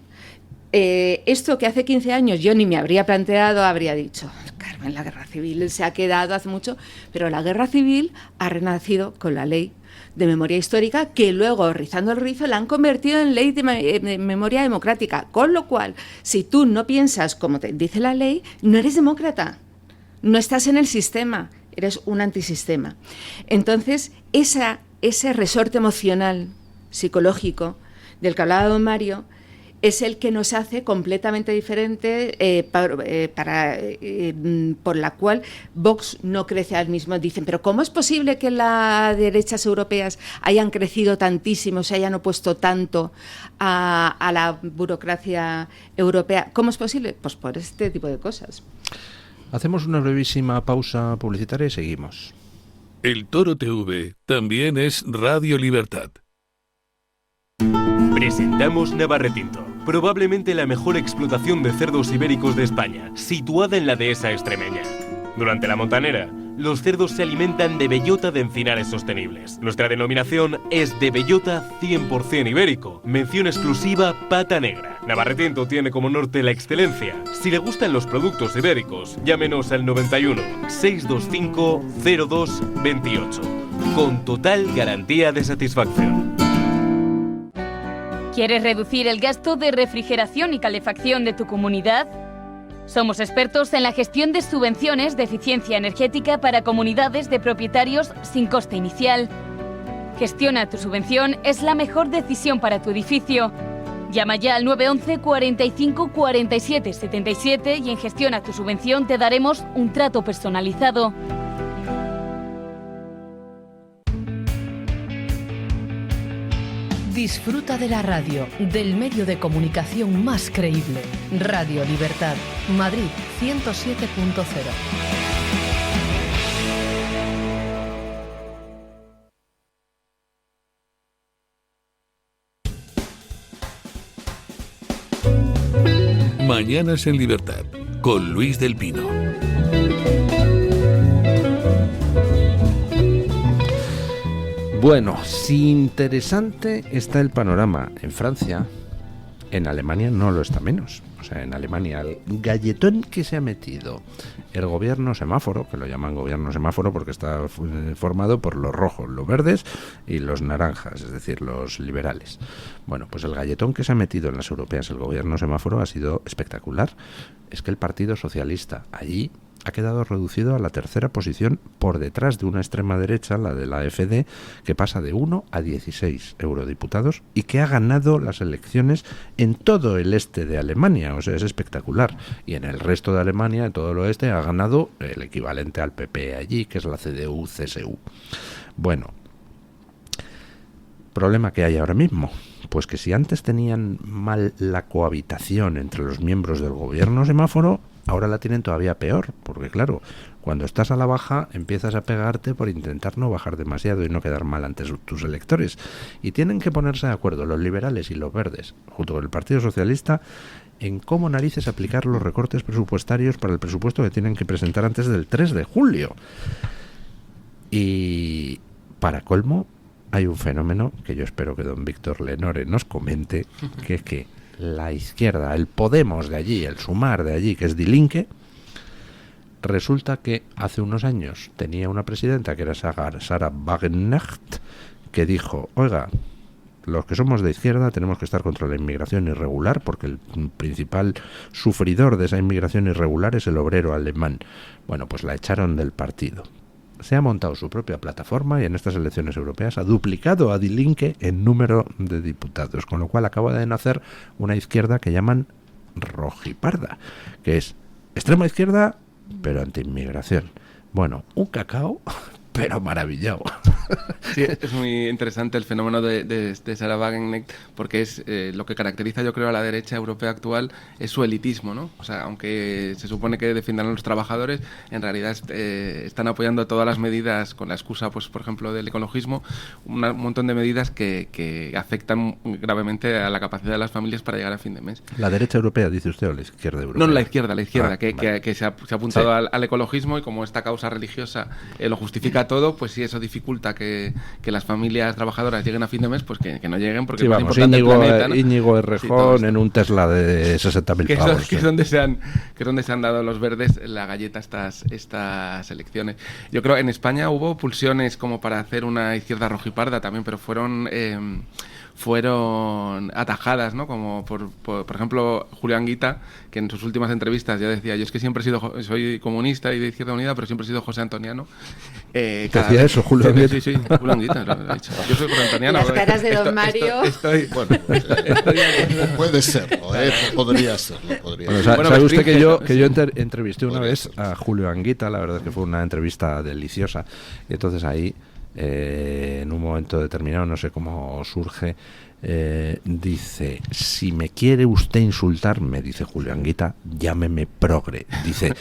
Esto que hace 15 años yo ni me habría planteado, habría dicho, Carmen, la guerra civil se ha quedado hace mucho, pero la guerra civil ha renacido con la ley de memoria histórica, que luego, rizando el rizo, la han convertido en ley de memoria democrática, con lo cual, si tú no piensas como te dice la ley, no eres demócrata, no estás en el sistema, eres un antisistema. Entonces, ese resorte emocional, psicológico, del que hablaba don Mario, es el que nos hace completamente diferente, por la cual Vox no crece al mismo. Dicen, pero ¿cómo es posible que las derechas europeas hayan crecido tantísimo, se hayan opuesto tanto a la burocracia europea? ¿Cómo es posible? Pues por este tipo de cosas. Hacemos una brevísima pausa publicitaria y seguimos. El Toro TV también es Radio Libertad. Presentamos Navarretinto, probablemente la mejor explotación de cerdos ibéricos de España, situada en la dehesa extremeña. Durante la montanera, los cerdos se alimentan de bellota de encinares sostenibles. Nuestra denominación es de bellota 100% ibérico, mención exclusiva pata negra. Navarretinto tiene como norte la excelencia. Si le gustan los productos ibéricos, llámenos al 91 625 02 28, con total garantía de satisfacción. ¿Quieres reducir el gasto de refrigeración y calefacción de tu comunidad? Somos expertos en la gestión de subvenciones de eficiencia energética para comunidades de propietarios sin coste inicial. Gestiona tu subvención, es la mejor decisión para tu edificio. Llama ya al 911 45 47 77 y en Gestiona tu subvención te daremos un trato personalizado. Disfruta de la radio, del medio de comunicación más creíble. Radio Libertad, Madrid 107.0. Mañanas en Libertad, con Luis del Pino. Bueno, si interesante está el panorama en Francia, en Alemania no lo está menos. O sea, en Alemania el galletón que se ha metido el gobierno semáforo, que lo llaman gobierno semáforo porque está formado por los rojos, los verdes y los naranjas, es decir, los liberales. Bueno, pues el galletón que se ha metido en las europeas el gobierno semáforo ha sido espectacular. Es que el Partido Socialista allí ha quedado reducido a la tercera posición por detrás de una extrema derecha, la de la AfD, que pasa de 1 a 16 eurodiputados y que ha ganado las elecciones en todo el este de Alemania. O sea, es espectacular. Y en el resto de Alemania, en todo el oeste, ha ganado el equivalente al PP allí, que es la CDU-CSU. Bueno, problema que hay ahora mismo. Pues que si antes tenían mal la cohabitación entre los miembros del gobierno semáforo, ahora la tienen todavía peor, porque claro, cuando estás a la baja empiezas a pegarte por intentar no bajar demasiado y no quedar mal ante tus electores. Y tienen que ponerse de acuerdo los liberales y los verdes, junto con el Partido Socialista, en cómo narices aplicar los recortes presupuestarios para el presupuesto que tienen que presentar antes del 3 de julio. Y para colmo, hay un fenómeno que yo espero que don Víctor Lenore nos comente, que es que la izquierda, el Podemos de allí, el Sumar de allí, que es Die Linke, resulta que hace unos años tenía una presidenta que era Sarah Wagenknecht, que dijo, oiga, los que somos de izquierda tenemos que estar contra la inmigración irregular, porque el principal sufridor de esa inmigración irregular es el obrero alemán. Bueno, pues la echaron del partido. Se ha montado su propia plataforma y en estas elecciones europeas ha duplicado a Die Linke en número de diputados, con lo cual acaba de nacer una izquierda que llaman rojiparda, que es extrema izquierda pero anti-inmigración. Bueno, un cacao, pero maravillado. Sí, es muy interesante el fenómeno de Sarah Wagenknecht, porque es lo que caracteriza, yo creo, a la derecha europea actual es su elitismo, ¿no? O sea, aunque se supone que defiendan a los trabajadores, en realidad están apoyando todas las medidas con la excusa, pues, por ejemplo, del ecologismo, un montón de medidas que afectan gravemente a la capacidad de las familias para llegar a fin de mes. ¿La derecha europea, dice usted, o la izquierda europea? No, la izquierda, vale. que se ha apuntado al ecologismo, y como esta causa religiosa lo justifica todo, pues si eso dificulta que las familias trabajadoras lleguen a fin de mes, pues que no lleguen, porque sí, es más vamos, importante el planeta, ¿no? Íñigo Errejón en un Tesla de 60.000 pavos. Que es donde se han dado los verdes la galleta estas elecciones. Yo creo que en España hubo pulsiones como para hacer una izquierda rojiparda también, pero fueron atajadas, ¿no? Como por ejemplo Julián Guita, que en sus últimas entrevistas ya decía, yo es que siempre soy comunista y de Izquierda Unida, pero siempre he sido José Antoniano. ¿Decía eso Julián Guita? Sí, Julián Guita lo ha dicho. Yo soy José Antoniano. Las caras de don Mario. Bueno, puede serlo, podría serlo. Bueno, ¿sabe usted que yo entrevisté una vez a Julio Anguita? La verdad es que fue una entrevista deliciosa. Y entonces ahí, en un momento determinado, no sé cómo surge, dice, si me quiere usted insultar, me dice Julio Anguita, llámeme progre. Dice,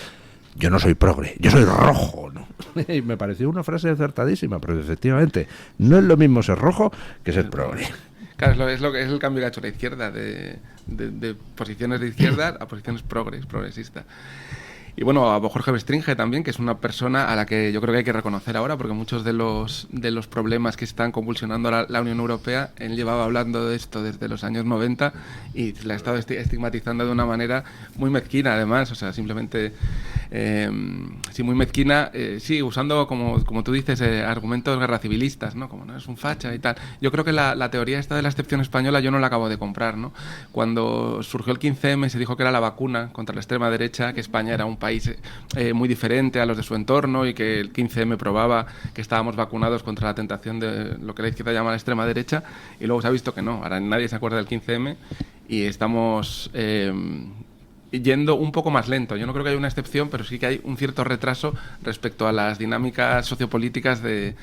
yo no soy progre, yo soy rojo, ¿no? Y me pareció una frase acertadísima, pero efectivamente no es lo mismo ser rojo que ser progre. Claro, es el cambio que ha hecho la izquierda, de posiciones de izquierda a posiciones progresistas. Y bueno, a Jorge Bestringe también, que es una persona a la que yo creo que hay que reconocer ahora, porque muchos de los problemas que están convulsionando la Unión Europea, él llevaba hablando de esto desde los años 90 y la ha estado estigmatizando de una manera muy mezquina, además, o sea, simplemente, sí, muy mezquina, sí, usando, como tú dices, argumentos guerra civilistas, ¿no? Como no es un facha y tal. Yo creo que la teoría esta de la excepción española yo no la acabo de comprar, ¿no? Cuando surgió el 15M se dijo que era la vacuna contra la extrema derecha, que España era un país muy diferente a los de su entorno y que el 15M probaba que estábamos vacunados contra la tentación de lo que la izquierda llama la extrema derecha, y luego se ha visto que no, ahora nadie se acuerda del 15M y estamos yendo un poco más lento. Yo no creo que haya una excepción, pero sí que hay un cierto retraso respecto a las dinámicas sociopolíticas del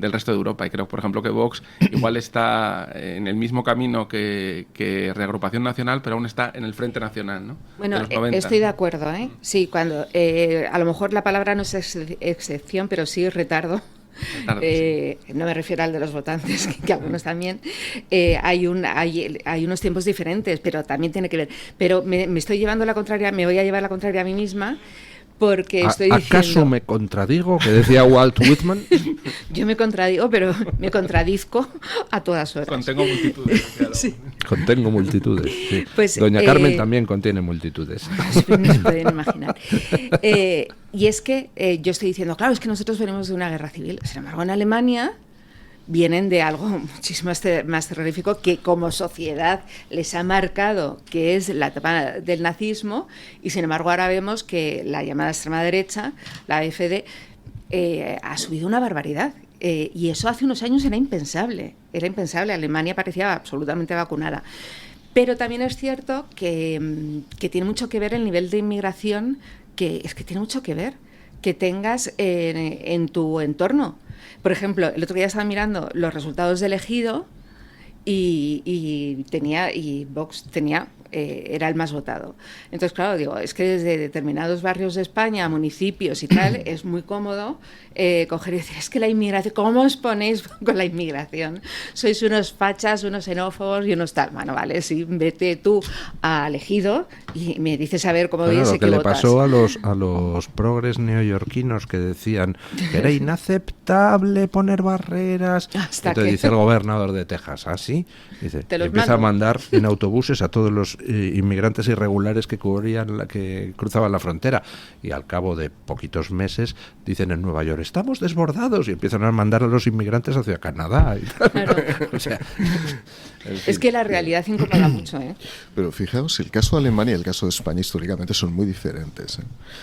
resto de Europa. Y creo, por ejemplo, que Vox igual está en el mismo camino que Reagrupación Nacional, pero aún está en el Frente Nacional, ¿no? Bueno, de los 90. Estoy de acuerdo, ¿eh? Sí, cuando a lo mejor la palabra no es excepción, pero sí retardo. No me refiero al de los votantes, que algunos también. Hay unos tiempos diferentes, pero también tiene que ver. Pero me estoy llevando la contraria, me voy a llevar la contraria a mí misma, porque estoy diciendo... ¿Acaso me contradigo? Que decía Walt Whitman. Yo me contradigo, pero me contradizco a todas horas. Contengo multitudes. Claro. Sí. Contengo multitudes. Sí. Pues, Doña Carmen también contiene multitudes. No se pueden imaginar. Y es que yo estoy diciendo, claro, es que nosotros venimos de una guerra civil. Sin embargo, en Alemania vienen de algo muchísimo más terrorífico que como sociedad les ha marcado, que es la etapa del nazismo, y sin embargo ahora vemos que la llamada extrema derecha, la AfD, ha subido una barbaridad. Y eso hace unos años era impensable. Alemania parecía absolutamente vacunada. Pero también es cierto que tiene mucho que ver el nivel de inmigración, que tiene mucho que ver que tengas en tu entorno. Por ejemplo, el otro día estaba mirando los resultados del Ejido y Vox tenía era el más votado. Entonces, claro, digo, es que desde determinados barrios de España, municipios y tal, es muy cómodo coger y decir, es que la inmigración, ¿cómo os ponéis con la inmigración? Sois unos fachas, unos xenófobos y unos tal. Bueno, vale, sí, vete tú a Elegido y me dices a ver cómo veis lo que le pasó a los progres neoyorquinos que decían que era inaceptable poner barreras. Entonces dice el gobernador de Texas, ¿sí? Dice, empieza a mandar en autobuses a todos los inmigrantes irregulares que cruzaban la frontera, y al cabo de poquitos meses dicen en Nueva York, estamos desbordados, y empiezan a mandar a los inmigrantes hacia Canadá y tal. Claro. O sea, es que la realidad incomoda mucho, Pero fijaos, el caso de Alemania y el caso de España históricamente son muy diferentes.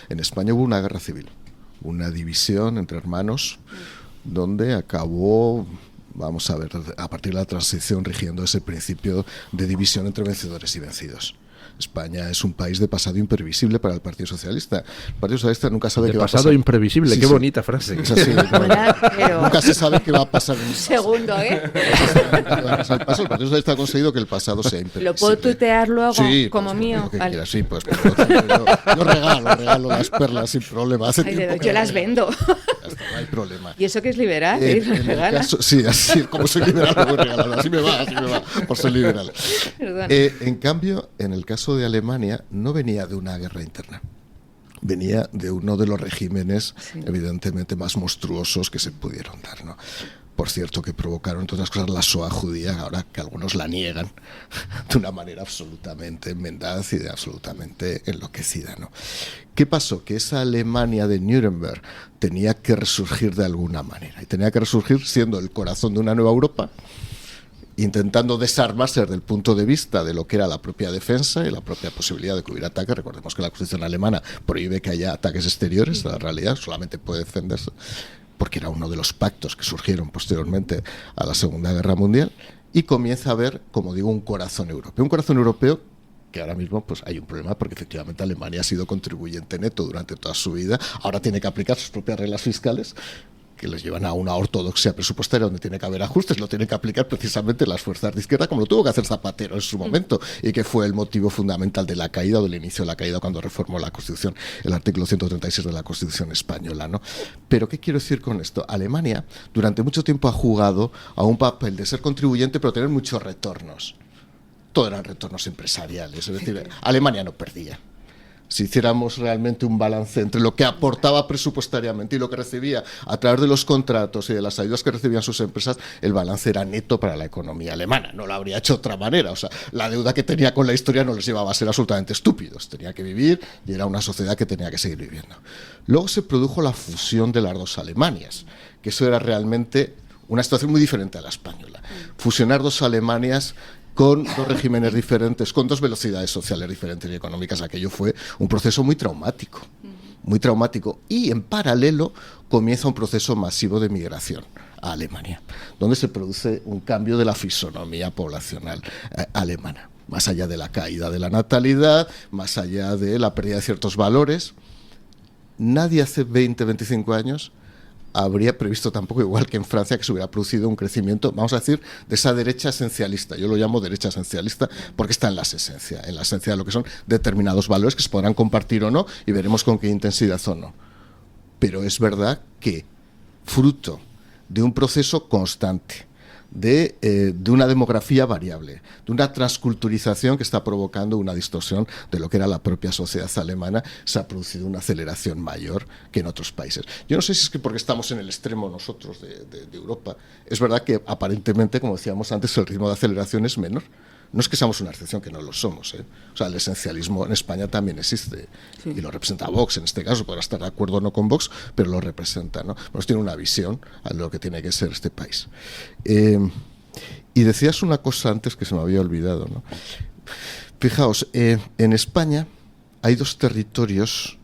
En España hubo una guerra civil, una división entre hermanos, donde acabó, vamos a ver, a partir de la transición rigiendo ese principio de división entre vencedores y vencidos. España es un país de pasado imprevisible para el Partido Socialista. El Partido Socialista nunca sabe qué va a pasar. De pasado imprevisible, sí, qué bonita frase. Es así, pero nunca se sabe qué va a pasar. Segundo, El Partido Socialista ha conseguido que el pasado sea imprevisible. ¿Lo puedo tuitear luego como pues, mío? Vale. Sí, pues yo regalo las perlas sin problema. Yo las vendo. No hay problema. ¿Y eso que es liberal? Sí, así como soy liberal lo voy regalando. Así me va, por ser liberal. En cambio, en el caso de Alemania no venía de una guerra interna, venía de uno de los regímenes evidentemente más monstruosos que se pudieron dar, ¿no? Por cierto, que provocaron, entre otras cosas, la Shoah judía, ahora que algunos la niegan de una manera absolutamente mendaz y absolutamente enloquecida, ¿no? ¿Qué pasó? Que esa Alemania de Nuremberg tenía que resurgir de alguna manera, y tenía que resurgir siendo el corazón de una nueva Europa, intentando desarmarse desde el punto de vista de lo que era la propia defensa y la propia posibilidad de que hubiera ataques. Recordemos que la Constitución alemana prohíbe que haya ataques exteriores a la realidad, solamente puede defenderse, porque era uno de los pactos que surgieron posteriormente a la Segunda Guerra Mundial, y comienza a haber, como digo, un corazón europeo que ahora mismo pues hay un problema, porque efectivamente Alemania ha sido contribuyente neto durante toda su vida, ahora tiene que aplicar sus propias reglas fiscales, que les llevan a una ortodoxia presupuestaria donde tiene que haber ajustes, lo tienen que aplicar precisamente las fuerzas de izquierda, como lo tuvo que hacer Zapatero en su momento, y que fue el motivo fundamental de la caída, o del inicio de la caída, cuando reformó la Constitución, el artículo 136 de la Constitución española, ¿no? Pero ¿qué quiero decir con esto? Alemania durante mucho tiempo ha jugado a un papel de ser contribuyente, pero tener muchos retornos. Todo eran retornos empresariales, es decir, Alemania no perdía. Si hiciéramos realmente un balance entre lo que aportaba presupuestariamente y lo que recibía a través de los contratos y de las ayudas que recibían sus empresas, el balance era neto para la economía alemana. No lo habría hecho de otra manera. O sea, la deuda que tenía con la historia no les llevaba a ser absolutamente estúpidos. Tenía que vivir y era una sociedad que tenía que seguir viviendo. Luego se produjo la fusión de las dos Alemanias, que eso era realmente una situación muy diferente a la española. Fusionar dos Alemanias con dos regímenes diferentes, con dos velocidades sociales diferentes y económicas, aquello fue un proceso muy traumático, y en paralelo comienza un proceso masivo de migración a Alemania, donde se produce un cambio de la fisonomía poblacional alemana, más allá de la caída de la natalidad, más allá de la pérdida de ciertos valores. Nadie hace 20, 25 años habría previsto tampoco, igual que en Francia, que se hubiera producido un crecimiento, vamos a decir, de esa derecha esencialista. Yo lo llamo derecha esencialista porque está en la esencia de lo que son determinados valores que se podrán compartir o no, y veremos con qué intensidad o no. Pero es verdad que, fruto de un proceso constante, de una demografía variable, de una transculturización que está provocando una distorsión de lo que era la propia sociedad alemana, se ha producido una aceleración mayor que en otros países. Yo no sé si es que porque estamos en el extremo nosotros de Europa, es verdad que aparentemente, como decíamos antes, el ritmo de aceleración es menor. No es que seamos una excepción, que no lo somos, O sea, el esencialismo en España también existe, y lo representa Vox en este caso. Podrá estar de acuerdo o no con Vox, pero lo representa, ¿no? Nos tiene una visión a lo que tiene que ser este país. Y decías una cosa antes que se me había olvidado, ¿no? Fijaos, en España hay dos territorios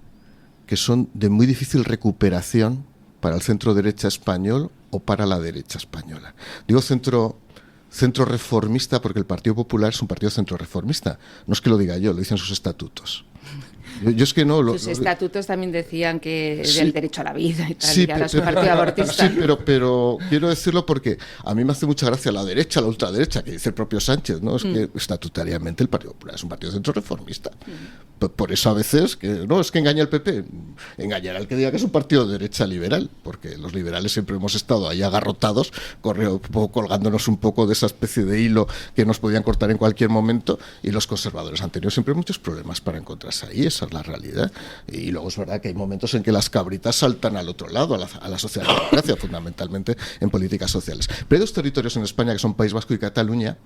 que son de muy difícil recuperación para el centro derecha español o para la derecha española. Digo centro reformista porque el Partido Popular es un partido centro reformista. No es que lo diga yo, lo dicen sus estatutos. Yo es que no... Sus estatutos también decían que sí, del derecho a la vida y tal, sí, y ahora es un partido abortista. Sí, pero quiero decirlo porque a mí me hace mucha gracia la derecha, la ultraderecha, que dice el propio Sánchez, ¿no? Es que estatutariamente el Partido Popular es un partido centro reformista. Por eso a veces, es que engaña al PP. Engañará al que diga que es un partido de derecha liberal, porque los liberales siempre hemos estado ahí agarrotados, colgándonos un poco de esa especie de hilo que nos podían cortar en cualquier momento, y los conservadores han tenido siempre muchos problemas para encontrarse ahí, esa es la realidad. Y luego es verdad que hay momentos en que las cabritas saltan al otro lado, a la socialdemocracia, fundamentalmente en políticas sociales. Pero hay dos territorios en España, que son País Vasco y Cataluña,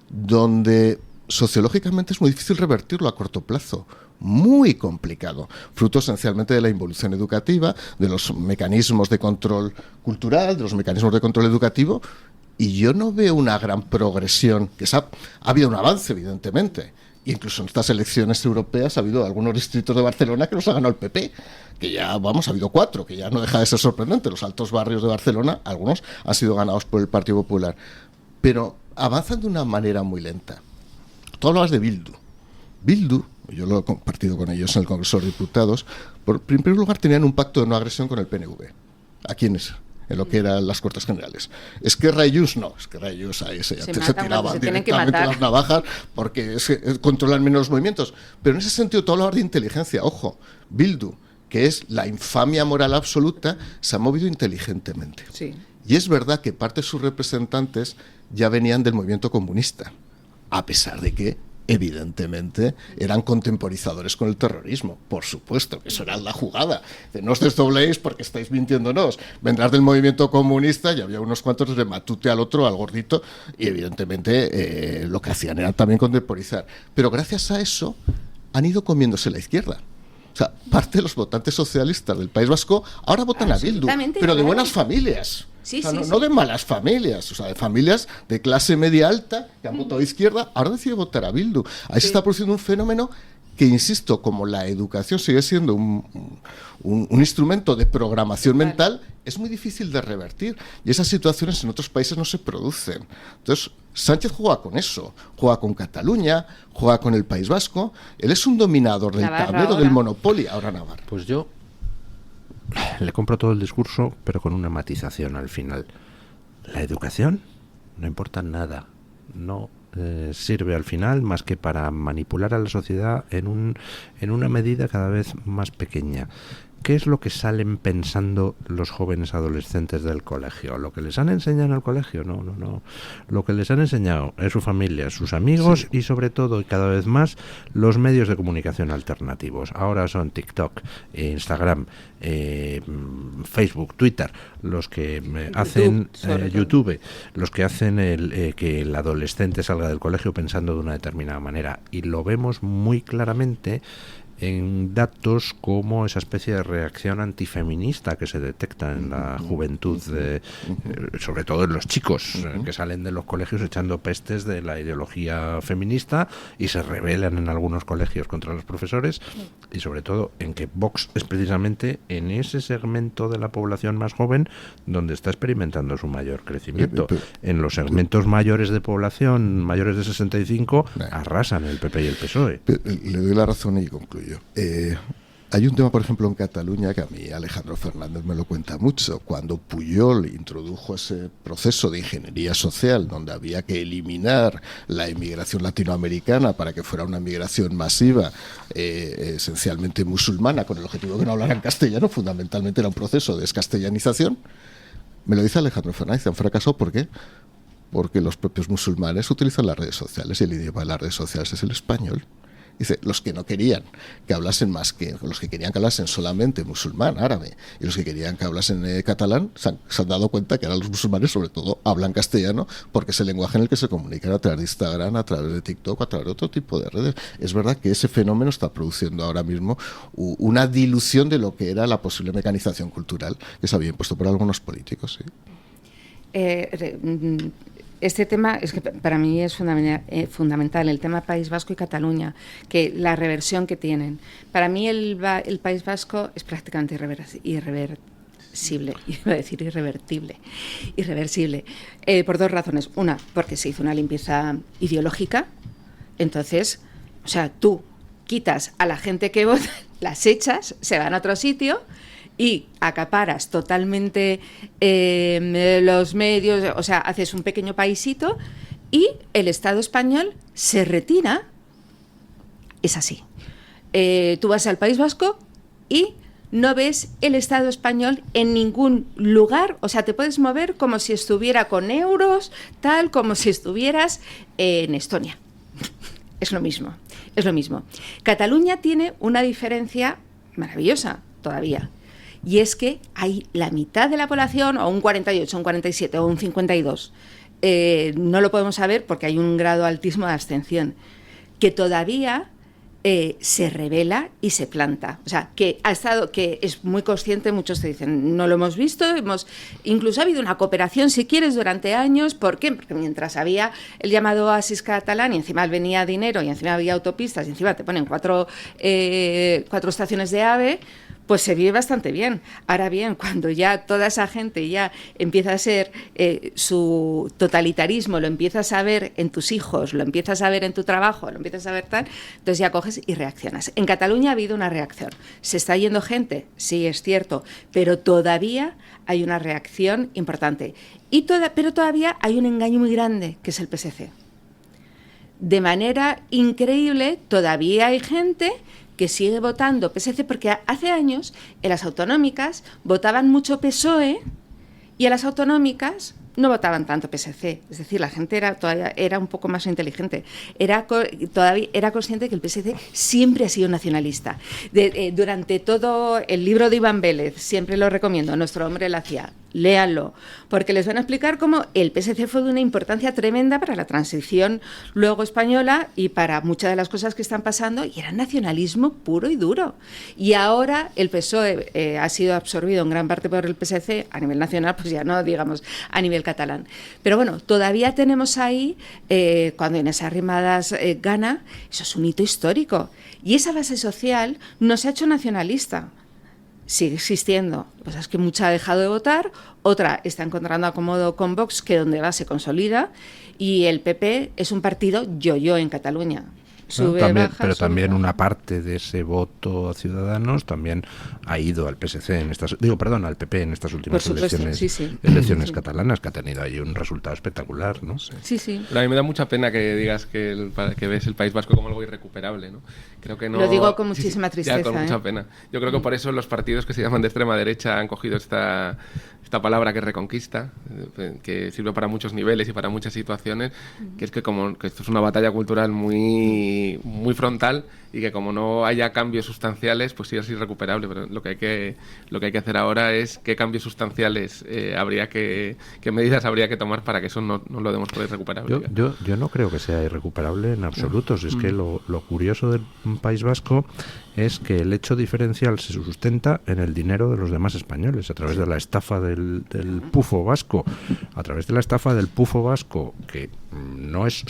donde sociológicamente es muy difícil revertirlo a corto plazo, muy complicado, fruto esencialmente de la involución educativa, de los mecanismos de control cultural, de los mecanismos de control educativo, y yo no veo una gran progresión, ha habido un avance evidentemente, incluso en estas elecciones europeas ha habido algunos distritos de Barcelona que los ha ganado el PP, que ya, ha habido 4, que ya no deja de ser sorprendente. Los altos barrios de Barcelona, algunos han sido ganados por el Partido Popular, pero avanzan de una manera muy lenta. Tú hablabas de Bildu, yo lo he compartido con ellos en el Congreso de Diputados, en primer lugar tenían un pacto de no agresión con el PNV. ¿A quiénes? En lo que eran las Cortes Generales. Esquerra y Junts no, Esquerra y Junts ahí se tiraban directamente las navajas porque controlan menos los movimientos. Pero en ese sentido, tú hablabas de inteligencia. Ojo, Bildu, que es la infamia moral absoluta, se ha movido inteligentemente. Sí. Y es verdad que parte de sus representantes ya venían del movimiento comunista, a pesar de que evidentemente eran contemporizadores con el terrorismo, por supuesto, que eso era la jugada. No os desdobléis porque estáis mintiéndonos. Vendrás del movimiento comunista y había unos cuantos de Matute al otro, al gordito, y evidentemente lo que hacían era también contemporizar. Pero gracias a eso han ido comiéndose la izquierda. O sea, parte de los votantes socialistas del País Vasco ahora votan a Bildu, pero de buenas familias. Sí, no de malas familias, o sea, de familias de clase media alta que han votado a izquierda, ahora deciden votar a Bildu. Ahí se está produciendo un fenómeno que, insisto, como la educación sigue siendo un instrumento de programación mental, es muy difícil de revertir. Y esas situaciones en otros países no se producen. Entonces, Sánchez juega con eso, juega con Cataluña, juega con el País Vasco. Él es un dominador del tablero, del Monopoly, ahora Navarra. Pues yo le compro todo el discurso, pero con una matización al final. La educación no importa nada, no sirve al final más que para manipular a la sociedad en una medida cada vez más pequeña. ¿Qué es lo que salen pensando los jóvenes adolescentes del colegio? ¿Lo que les han enseñado en el colegio? No. Lo que les han enseñado es su familia, sus amigos y sobre todo, y cada vez más, los medios de comunicación alternativos. Ahora son TikTok, Instagram, Facebook, Twitter, los que hacen YouTube, los que hacen que el adolescente salga del colegio pensando de una determinada manera. Y lo vemos muy claramente en datos como esa especie de reacción antifeminista que se detecta en la juventud, sobre todo en los chicos que salen de los colegios echando pestes de la ideología feminista y se rebelan en algunos colegios contra los profesores, y sobre todo en que Vox es precisamente en ese segmento de la población más joven donde está experimentando su mayor crecimiento. En los segmentos mayores de población, mayores de 65, arrasan el PP y el PSOE. Le doy la razón y concluyo. Hay un tema, por ejemplo, en Cataluña que a mí Alejandro Fernández me lo cuenta mucho. Cuando Pujol introdujo ese proceso de ingeniería social donde había que eliminar la inmigración latinoamericana para que fuera una inmigración masiva, esencialmente musulmana, con el objetivo de que no hablaran castellano, fundamentalmente era un proceso de descastellanización. Me lo dice Alejandro Fernández, han fracasado. ¿Por qué? Porque los propios musulmanes utilizan las redes sociales y el idioma de las redes sociales es el español. Dice, los que no querían que hablasen más que los que querían que hablasen solamente musulmán, árabe, y los que querían que hablasen catalán, se han dado cuenta que ahora los musulmanes sobre todo hablan castellano porque es el lenguaje en el que se comunican a través de Instagram, a través de TikTok, a través de otro tipo de redes. Es verdad que ese fenómeno está produciendo ahora mismo una dilución de lo que era la posible mecanización cultural que se había impuesto por algunos políticos. Este tema es que para mí es fundamental, el tema País Vasco y Cataluña, que la reversión que tienen. Para mí el País Vasco es prácticamente irreversible, por dos razones. Una, porque se hizo una limpieza ideológica. Entonces, o sea, tú quitas a la gente que vota, las echas, se van a otro sitio y acaparas totalmente los medios, o sea, haces un pequeño paisito y el Estado español se retira. Es así. Tú vas al País Vasco y no ves el Estado español en ningún lugar, o sea, te puedes mover como si estuviera con euros, tal como si estuvieras en Estonia. Es lo mismo, es lo mismo. Cataluña tiene una diferencia maravillosa todavía, y es que hay la mitad de la población, o un 48, un 47, o un 52, no lo podemos saber porque hay un grado altísimo de abstención, que todavía se revela y se planta. O sea, que es muy consciente, muchos te dicen, no lo hemos visto, incluso ha habido una cooperación, si quieres, durante años. ¿Por qué? Porque mientras había el llamado oasis catalán y encima venía dinero y encima había autopistas y encima te ponen cuatro estaciones de AVE, pues se vive bastante bien. Ahora bien, cuando ya toda esa gente ya empieza a ser su totalitarismo, lo empiezas a ver en tus hijos, lo empiezas a ver en tu trabajo, lo empiezas a ver tal, entonces ya coges y reaccionas. En Cataluña ha habido una reacción. ¿Se está yendo gente? Sí, es cierto, pero todavía hay una reacción importante. Pero todavía hay un engaño muy grande, que es el PSC. De manera increíble, todavía hay gente que sigue votando PSC, porque hace años en las autonómicas votaban mucho PSOE y en las autonómicas no votaban tanto PSC. Es decir, la gente todavía era un poco más inteligente. Todavía era consciente que el PSC siempre ha sido nacionalista. Durante todo el libro de Iván Vélez, siempre lo recomiendo, Nuestro hombre la hacía. Léanlo, porque les van a explicar cómo el PSC fue de una importancia tremenda para la transición luego española y para muchas de las cosas que están pasando, y era nacionalismo puro y duro. Y ahora el PSOE ha sido absorbido en gran parte por el PSC a nivel nacional, pues ya no digamos a nivel catalán. Pero bueno, todavía tenemos ahí, cuando Inés Arrimadas gana, eso es un hito histórico. Y esa base social no se ha hecho nacionalista. Sigue existiendo. Pues es que mucha ha dejado de votar, otra está encontrando acomodo con Vox, que donde va se consolida, y el PP es un partido yo-yo en Cataluña. Sube, también, baja, pero sube, también baja. una parte de ese voto a Ciudadanos también ha ido al PSC al PP en estas últimas elecciones catalanas, que ha tenido ahí un resultado espectacular, ¿no? Sí, sí. Pero a mí me da mucha pena que digas que ves el País Vasco como algo irrecuperable, ¿no? Creo que no. Lo digo con muchísima tristeza. Ya, con mucha pena. Yo creo que por eso los partidos que se llaman de extrema derecha han cogido esta palabra que es reconquista, que sirve para muchos niveles y para muchas situaciones, que es que esto es una batalla cultural muy frontal, y que como no haya cambios sustanciales, pues sí es irrecuperable. Pero lo que hay que hacer ahora es qué cambios sustanciales qué medidas habría que tomar para que eso no lo demos por irrecuperable. Yo no creo que sea irrecuperable en absoluto. Es que lo curioso del País Vasco es que el hecho diferencial se sustenta en el dinero de los demás españoles, a través de la estafa del pufo vasco, que no es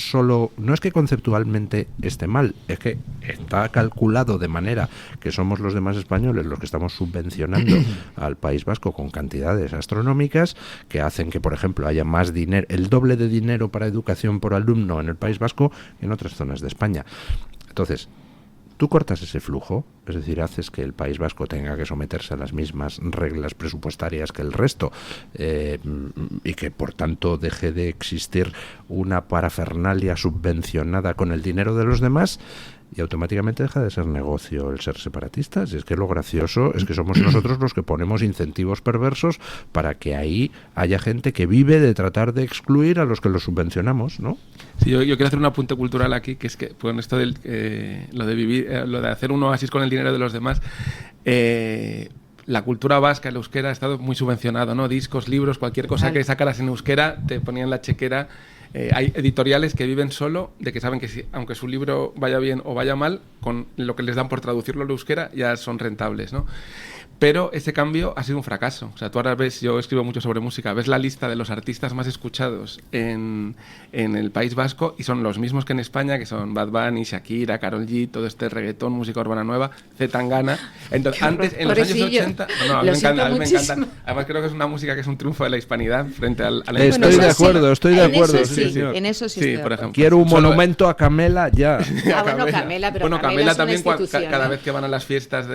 que conceptualmente esté mal, es que está calculado de manera que somos los demás españoles los que estamos subvencionando al País Vasco con cantidades astronómicas que hacen que, por ejemplo, haya más dinero, el doble de dinero para educación por alumno en el País Vasco que en otras zonas de España. Entonces, tú cortas ese flujo, es decir, haces que el País Vasco tenga que someterse a las mismas reglas presupuestarias que el resto, y que por tanto deje de existir una parafernalia subvencionada con el dinero de los demás, y automáticamente deja de ser negocio el ser separatistas. Y es que lo gracioso es que somos nosotros los que ponemos incentivos perversos para que ahí haya gente que vive de tratar de excluir a los que los subvencionamos, ¿no? Sí, yo quiero hacer un apunte cultural aquí, que es que con esto lo de hacer un oasis con el dinero de los demás, la cultura vasca, el euskera, ha estado muy subvencionado, ¿no? Discos, libros, cualquier cosa que sacaras en euskera te ponían la chequera. Hay editoriales que viven solo de que saben que aunque su libro vaya bien o vaya mal, con lo que les dan por traducirlo al euskera ya son rentables, ¿no? Pero ese cambio ha sido un fracaso. O sea, tú ahora ves, yo escribo mucho sobre música, ves la lista de los artistas más escuchados en el País Vasco y son los mismos que en España, que son Bad Bunny, Shakira, Karol G, todo este reggaetón, música urbana nueva, C. Tangana. Entonces, antes, en los años 80... No, a mí me encanta. Además, creo que es una música que es un triunfo de la hispanidad frente al... Estoy de acuerdo, sí, señor. En eso sí, por ejemplo. Quiero un monumento a Camela ya. Bueno, Camela, pero Camela también, cada ¿eh? vez que van a las fiestas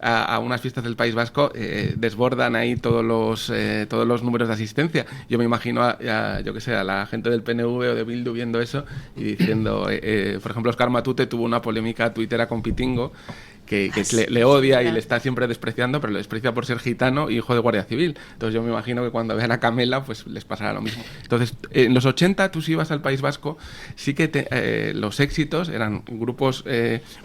a unas fiestas del País Vasco, desbordan ahí todos los números de asistencia. Yo me imagino yo que sé, a la gente del PNV o de Bildu viendo eso y diciendo, por ejemplo, Óscar Matute tuvo una polémica tuitera con Pitingo, que le odia y le está siempre despreciando, pero le desprecia por ser gitano y hijo de guardia civil. Entonces yo me imagino que cuando vean a Camela, pues les pasará lo mismo. Entonces, en los 80, tú si ibas al País Vasco, sí que los éxitos eran grupos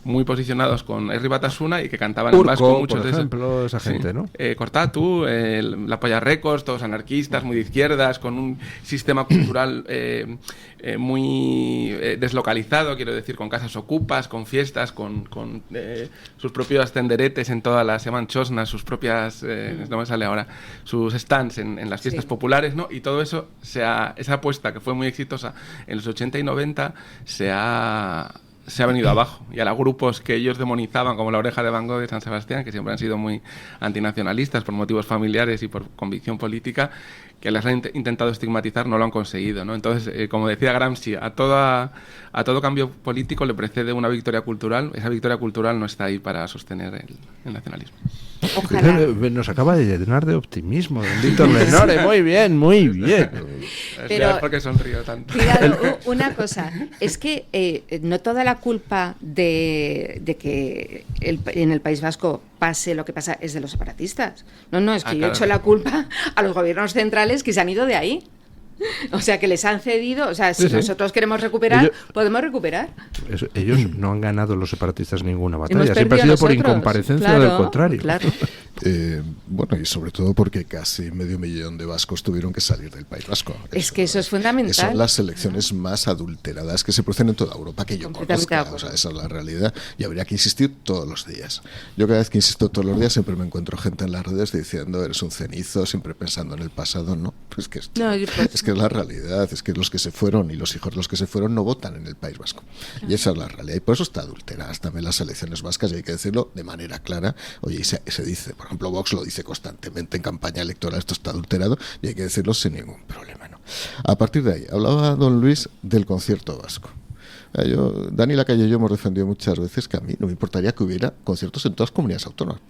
muy posicionados con Herri Batasuna y que cantaban Urco, en vasco, muchos por ejemplo, esa gente, ¿no? Cortatu, La Polla Records, todos anarquistas, muy de izquierdas, con un sistema cultural muy deslocalizado, quiero decir, con casas ocupas, con fiestas, con sus propios tenderetes en todas las, se llaman chosnas, sus propias, no me sale ahora, sus stands en las fiestas populares, ¿no? Y todo eso, esa apuesta que fue muy exitosa en los 80 y 90, se ha venido abajo. Y a los grupos que ellos demonizaban, como La Oreja de Van Gogh de San Sebastián, que siempre han sido muy antinacionalistas por motivos familiares y por convicción política, que las han intentado estigmatizar, no lo han conseguido, ¿no? Entonces, como decía Gramsci, a todo cambio político le precede una victoria cultural. Esa victoria cultural no está ahí para sostener el nacionalismo. Ojalá. Nos acaba de llenar de optimismo, don Víctor Lenore. Muy bien, muy bien. Pero ¿por qué sonrío tanto? Cuidado, una cosa, es que no toda la culpa de que en el País Vasco pase lo que pasa es de los separatistas. No, es que yo he hecho la culpa a los gobiernos centrales que se han ido de ahí. O sea, que les han cedido. O sea, si nosotros queremos recuperar, podemos recuperar. Ellos no han ganado los separatistas ninguna batalla. Siempre ha sido por incomparecencia, del contrario. Claro. Bueno, y sobre todo porque casi 500.000 de vascos tuvieron que salir del País Vasco. Es que eso es fundamental. Son las elecciones más adulteradas que se producen en toda Europa, que yo conozca. O sea, esa es la realidad y habría que insistir todos los días. Yo cada vez que insisto todos los días siempre me encuentro gente en las redes diciendo eres un cenizo, siempre pensando en el pasado. No, es que es que es la realidad, es que los que se fueron y los hijos de los que se fueron no votan en el País Vasco. Y esa es la realidad. Y por eso está adulteradas también las elecciones vascas, y hay que decirlo de manera clara. Oye, y se dice, por ejemplo, Vox lo dice constantemente en campaña electoral, esto está adulterado, y hay que decirlo sin ningún problema, ¿no? A partir de ahí, hablaba don Luis del concierto vasco. Dani Lacalle y yo hemos defendido muchas veces que a mí no me importaría que hubiera conciertos en todas las comunidades autónomas,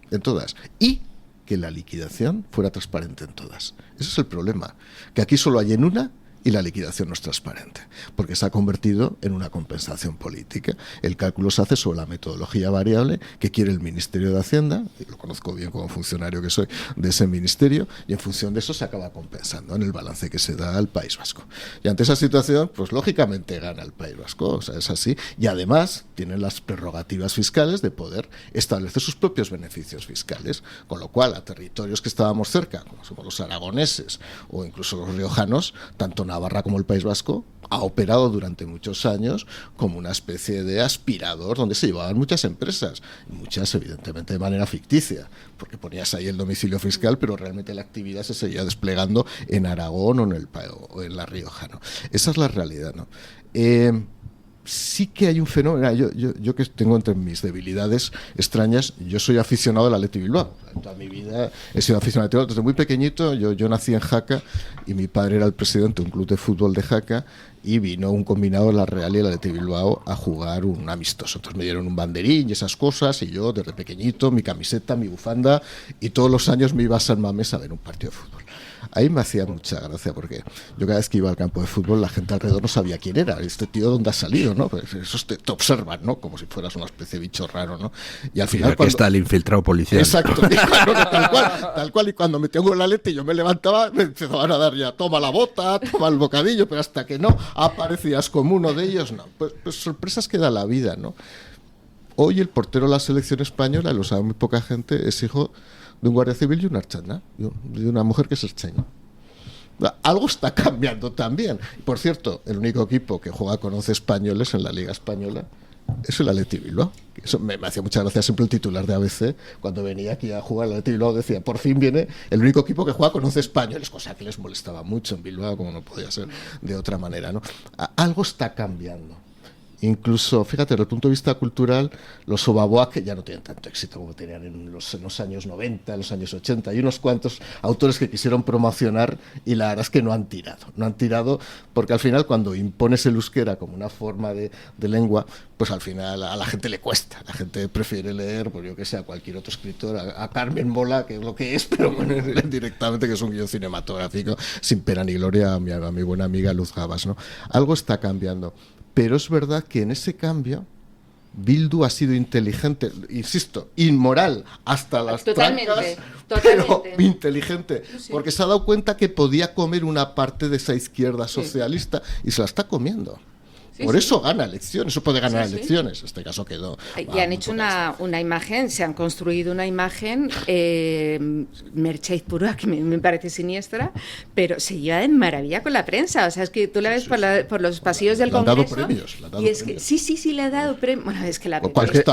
en todas. Y que la liquidación fuera transparente en todas. Ese es el problema, que aquí solo hay en una y la liquidación no es transparente, porque se ha convertido en una compensación política. El cálculo se hace sobre la metodología variable que quiere el Ministerio de Hacienda, y lo conozco bien como funcionario que soy de ese ministerio, y en función de eso se acaba compensando en el balance que se da al País Vasco. Y ante esa situación, pues lógicamente gana el País Vasco, o sea, es así, y además tienen las prerrogativas fiscales de poder establecer sus propios beneficios fiscales, con lo cual a territorios que estábamos cerca, como somos los aragoneses o incluso los riojanos, tanto Navarra como el País Vasco ha operado durante muchos años como una especie de aspirador donde se llevaban muchas empresas, muchas evidentemente de manera ficticia, porque ponías ahí el domicilio fiscal, pero realmente la actividad se seguía desplegando en Aragón o en La Rioja, ¿no? Esa es la realidad, ¿no? Sí que hay un fenómeno. Yo que tengo entre mis debilidades extrañas, yo soy aficionado al Athletic Bilbao. Toda mi vida he sido aficionado al Athletic. Desde muy pequeñito, yo nací en Jaca y mi padre era el presidente de un club de fútbol de Jaca, y vino un combinado de la Real y el Athletic Bilbao a jugar un amistoso. Entonces me dieron un banderín y esas cosas, y yo desde pequeñito, mi camiseta, mi bufanda, y todos los años me iba a San Mamés a ver un partido de fútbol. Ahí me hacía mucha gracia, porque yo cada vez que iba al campo de fútbol, la gente alrededor no sabía quién era, este tío dónde ha salido, ¿no? Pues esos te observan, ¿no? Como si fueras una especie de bicho raro, ¿no? Y al final aquí está el infiltrado policial. Exacto, tal cual, y cuando me tengo el alete yo me levantaba, me empezaban a dar ya, toma la bota, toma el bocadillo, pero hasta que no aparecías como uno de ellos, no. Pues sorpresas que da la vida, ¿no? Hoy el portero de la selección española, lo sabe muy poca gente, es hijo de un guardia civil y una archana, de una mujer que es archana. Algo está cambiando también. Por cierto, el único equipo que juega con 11 españoles en la Liga Española es el Athletic Bilbao. Eso me hacía mucha gracia siempre el titular de ABC, cuando venía aquí a jugar al Athletic Bilbao, decía, por fin viene el único equipo que juega con 11 españoles, cosa que les molestaba mucho en Bilbao, como no podía ser de otra manera, ¿no? Algo está cambiando. Incluso, fíjate, desde el punto de vista cultural, los Obaboa, que ya no tienen tanto éxito como tenían en los años 90, en los años 80, hay unos cuantos autores que quisieron promocionar y la verdad es que no han tirado porque al final cuando impones el euskera como una forma de lengua, pues al final a la gente le cuesta, la gente prefiere leer, pues yo que sé, a cualquier otro escritor, a Carmen Mola, que es lo que es, pero bueno, directamente, que es un guion cinematográfico sin pena ni gloria, a mi buena amiga Luz Gabas, ¿no? Algo está cambiando. Pero es verdad que en ese cambio Bildu ha sido inteligente, insisto, inmoral hasta las trancas, pero inteligente, porque se ha dado cuenta que podía comer una parte de esa izquierda socialista y se la está comiendo. Por eso gana elecciones, eso puede ganar elecciones. En este caso quedó. Y han hecho una imagen, se han construido una imagen, Merchait Purua, que me parece siniestra, pero se lleva de maravilla con la prensa. O sea, es que tú la ves por los pasillos del Congreso. Le han dado premios. Y es que, sí, le ha dado premios. Bueno, es que la PP.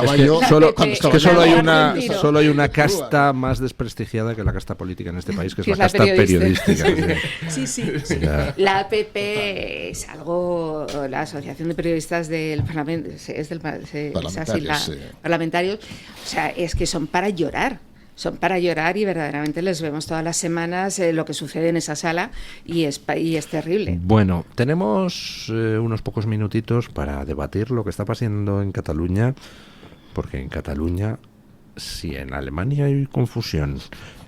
Solo hay una casta más desprestigiada que la casta política en este país, que es la casta periodística. Sí. La APP es algo, la Asociación de Periodistas del Parlamento, parlamentarios, o sea, es que son para llorar y verdaderamente les vemos todas las semanas lo que sucede en esa sala y es terrible. Bueno, tenemos unos pocos minutitos para debatir lo que está pasando en Cataluña, porque en Cataluña, si en Alemania hay confusión,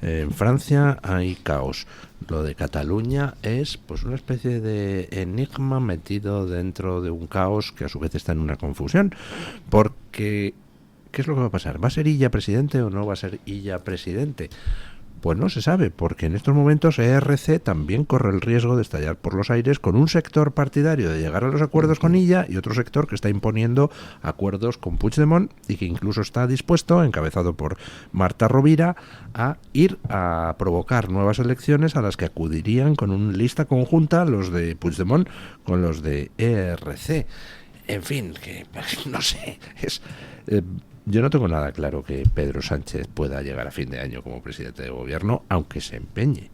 en Francia hay caos. Lo de Cataluña es pues una especie de enigma metido dentro de un caos que a su vez está en una confusión. Porque, ¿qué es lo que va a pasar? ¿Va a ser Illa presidente o no va a ser Illa presidente? Pues no se sabe, porque en estos momentos ERC también corre el riesgo de estallar por los aires con un sector partidario de llegar a los acuerdos con Illa y otro sector que está imponiendo acuerdos con Puigdemont y que incluso está dispuesto, encabezado por Marta Rovira, a ir a provocar nuevas elecciones a las que acudirían con una lista conjunta los de Puigdemont con los de ERC. En fin, que no sé, yo no tengo nada claro que Pedro Sánchez pueda llegar a fin de año como presidente de gobierno, aunque se empeñe.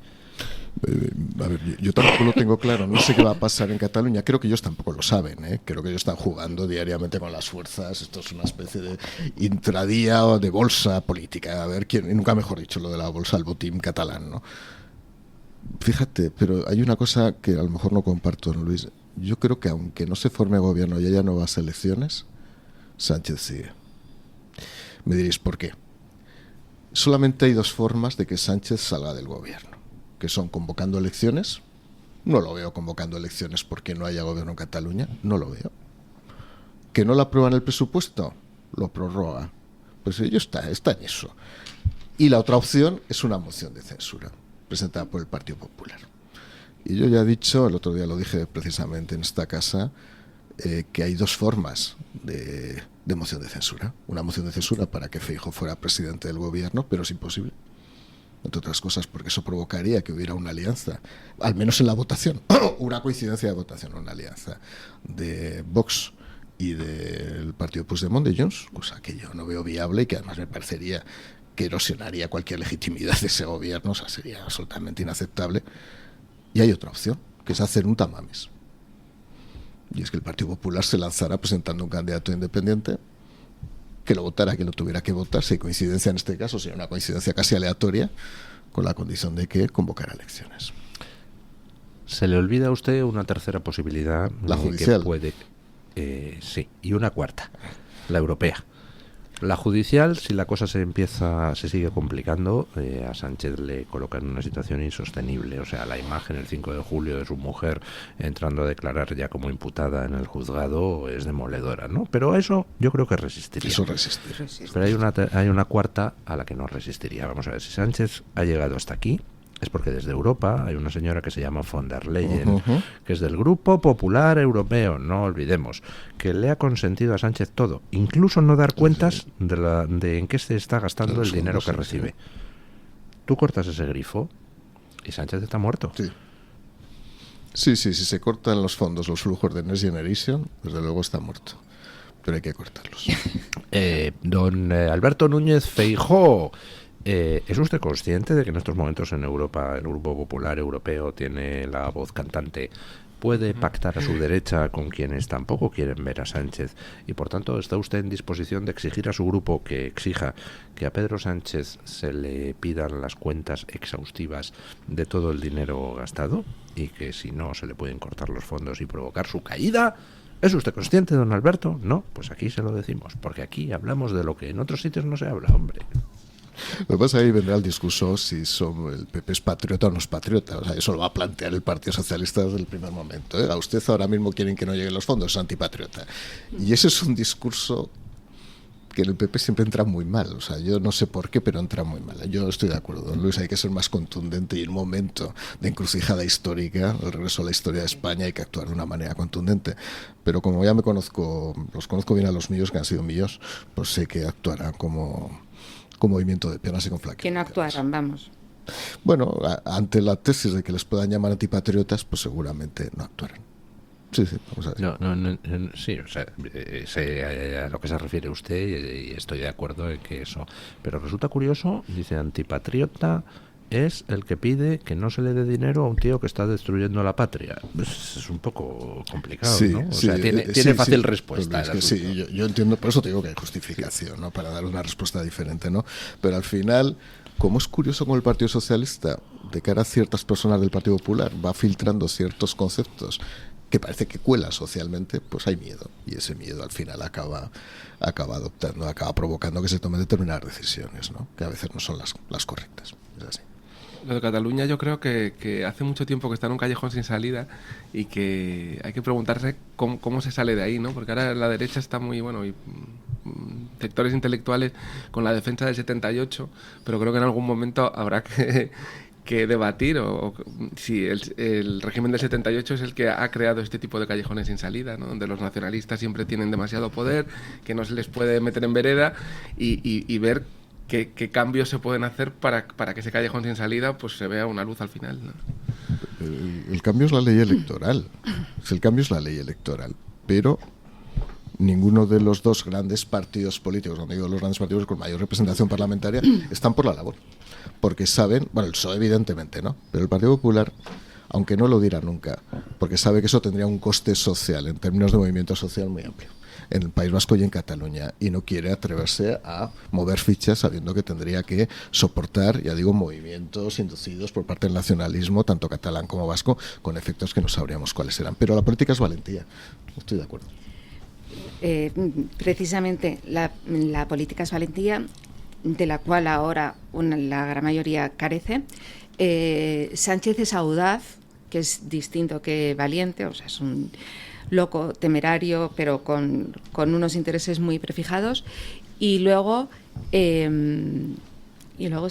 A ver, yo tampoco lo tengo claro, no sé qué va a pasar en Cataluña, creo que ellos tampoco lo saben, ¿eh? Creo que ellos están jugando diariamente con las fuerzas, esto es una especie de intradía o de bolsa política, a ver quién, y nunca mejor dicho lo de la bolsa, el botín catalán, ¿no? Fíjate, pero hay una cosa que a lo mejor no comparto, ¿no, Luis? Yo creo que aunque no se forme gobierno y haya nuevas elecciones, Sánchez sigue. Me diréis, ¿por qué? Solamente hay dos formas de que Sánchez salga del gobierno, que son convocando elecciones. No lo veo convocando elecciones porque no haya gobierno en Cataluña, no lo veo. ¿Que no le aprueban el presupuesto? Lo prorroga. Pues ello está en eso. Y la otra opción es una moción de censura, presentada por el Partido Popular. Y yo ya he dicho, el otro día lo dije precisamente en esta casa, que hay dos formas de moción de censura. Una moción de censura para que Feijóo fuera presidente del gobierno, pero es imposible. Entre otras cosas porque eso provocaría que hubiera una alianza, al menos en la votación, una coincidencia de votación, una alianza de Vox y del partido Puigdemont de Junts, cosa que yo no veo viable y que además me parecería que erosionaría cualquier legitimidad de ese gobierno, o sea, sería absolutamente inaceptable. Y hay otra opción, que es hacer un tamames. Y es que el Partido Popular se lanzara presentando un candidato independiente, que lo votara quien lo tuviera que votar, si hay coincidencia en este caso, sería una coincidencia casi aleatoria, con la condición de que convocara elecciones. ¿Se le olvida a usted una tercera posibilidad? La judicial. Que puede, sí, y una cuarta, la europea. La judicial, si la cosa se sigue complicando, a Sánchez le coloca en una situación insostenible. O sea, la imagen el 5 de julio de su mujer entrando a declarar ya como imputada en el juzgado es demoledora, ¿no? Pero eso yo creo que resistiría. Eso resiste. Pero hay una cuarta a la que no resistiría. Vamos a ver, si Sánchez ha llegado hasta aquí, es porque desde Europa hay una señora que se llama von der Leyen, que es del Grupo Popular Europeo, no olvidemos, que le ha consentido a Sánchez todo, incluso no dar cuentas de en qué se está gastando el dinero que recibe. Tú cortas ese grifo y Sánchez está muerto. Sí, se cortan los fondos, los flujos de Next Generation, desde luego está muerto. pero hay que cortarlos. Don Alberto Núñez Feijóo, ¿es usted consciente de que en estos momentos en Europa el Grupo Popular Europeo tiene la voz cantante? Puede pactar a su derecha con quienes tampoco quieren ver a Sánchez y por tanto está usted en disposición de exigir a su grupo que exija que a Pedro Sánchez se le pidan las cuentas exhaustivas de todo el dinero gastado y que si no se le pueden cortar los fondos y provocar su caída? ¿Es usted consciente, don Alberto? No, pues aquí se lo decimos, porque aquí hablamos de lo que en otros sitios no se habla, hombre. Lo que pasa es que ahí vendrá el discurso si el PP es patriota o no es patriota. O sea, eso lo va a plantear el Partido Socialista desde el primer momento. A usted ahora mismo quieren que no lleguen los fondos, es antipatriota. Y ese es un discurso que en el PP siempre entra muy mal. O sea, yo no sé por qué, pero entra muy mal. Yo estoy de acuerdo, don Luis, hay que ser más contundente y en un momento de encrucijada histórica, el regreso a la historia de España, hay que actuar de una manera contundente. Pero como ya los conozco bien a los míos, que han sido míos, pues sé que actuarán como movimiento de piernas y con flaqueza. Que no actuaran, vamos. Bueno, ante la tesis de que les puedan llamar antipatriotas, pues seguramente no actuarán. Sí, vamos a ver. Sí, o sea, sé a lo que se refiere usted y estoy de acuerdo en que eso. Pero resulta curioso, dice antipatriota es el que pide que no se le dé dinero a un tío que está destruyendo la patria. Pues es un poco complicado, sí, ¿no? O sí, sea, tiene fácil respuesta. Es que sí, yo entiendo, por eso te digo que hay justificación, ¿no? Para dar una respuesta diferente, ¿no? Pero al final, como es curioso con el Partido Socialista, de cara a ciertas personas del Partido Popular, va filtrando ciertos conceptos que parece que cuela socialmente, pues hay miedo. Y ese miedo al final acaba provocando que se tomen determinadas decisiones, ¿no? Que a veces no son las correctas. Es así. Lo de Cataluña yo creo que hace mucho tiempo que está en un callejón sin salida y que hay que preguntarse cómo se sale de ahí, ¿no? Porque ahora la derecha está muy, bueno, y sectores intelectuales con la defensa del 78, pero creo que en algún momento habrá que debatir o si el régimen del 78 es el que ha creado este tipo de callejones sin salida, ¿no? Donde los nacionalistas siempre tienen demasiado poder, que no se les puede meter en vereda y ver qué cambios se pueden hacer para que ese callejón sin salida pues se vea una luz al final, ¿no? El cambio es la ley electoral. El cambio es la ley electoral, pero ninguno de los dos grandes partidos políticos, cuando digo los grandes partidos con mayor representación parlamentaria, están por la labor. Porque saben, bueno, el PSOE evidentemente, ¿no? Pero el Partido Popular, aunque no lo dirá nunca, porque sabe que eso tendría un coste social, en términos de movimiento social muy amplio, en el País Vasco y en Cataluña, y no quiere atreverse a mover fichas sabiendo que tendría que soportar, ya digo, movimientos inducidos por parte del nacionalismo, tanto catalán como vasco, con efectos que no sabríamos cuáles eran. Pero la política es valentía, estoy de acuerdo. Precisamente la política es valentía, de la cual ahora la gran mayoría carece. Sánchez es audaz, que es distinto que valiente, o sea, es un loco, temerario, pero con unos intereses muy prefijados. Y luego se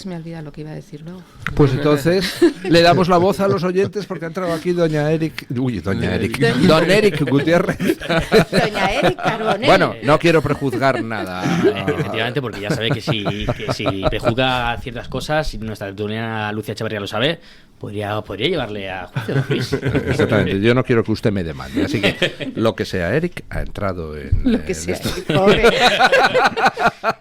me olvida lo que iba a decir luego. Pues entonces le damos la voz a los oyentes porque ha entrado aquí Don Eric Gutiérrez. Doña Eric Carbonell. Bueno, no quiero prejuzgar nada. Efectivamente, porque ya sabe que si prejuzga ciertas cosas, y nuestra tertuliana Lucia Echeverría lo sabe, podría llevarle a juicio, Luis. Exactamente, yo no quiero que usted me demande, así que lo que sea Eric ha entrado en... Lo que sea Eric, pobre.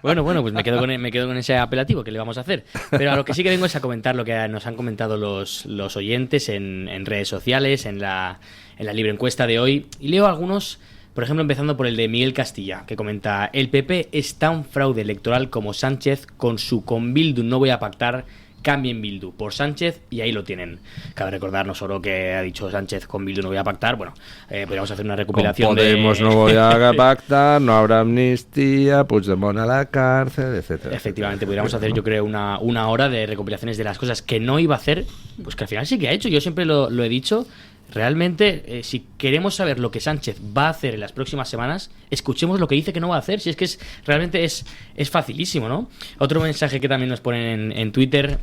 Bueno, pues me quedo con ese apelativo que le vamos a hacer. Pero a lo que sí que vengo es a comentar lo que nos han comentado los oyentes en redes sociales, en la libre encuesta de hoy. Y leo algunos, por ejemplo, empezando por el de Miguel Castilla, que comenta: el PP es tan fraude electoral como Sánchez con su "con Bildu no voy a pactar", cambien Bildu por Sánchez y ahí lo tienen. Cabe recordar no solo que ha dicho Sánchez "con Bildu no voy a pactar", bueno, podríamos hacer una recopilación con Podemos no voy a pactar, no habrá amnistía, Puigdemont a la cárcel, etcétera. Efectivamente, podríamos hacer, yo creo, una hora de recopilaciones de las cosas que no iba a hacer, pues que al final sí que ha hecho. Yo siempre lo he dicho. Realmente, si queremos saber lo que Sánchez va a hacer en las próximas semanas, escuchemos lo que dice que no va a hacer. Si es que realmente es facilísimo, ¿no? Otro mensaje que también nos ponen en Twitter,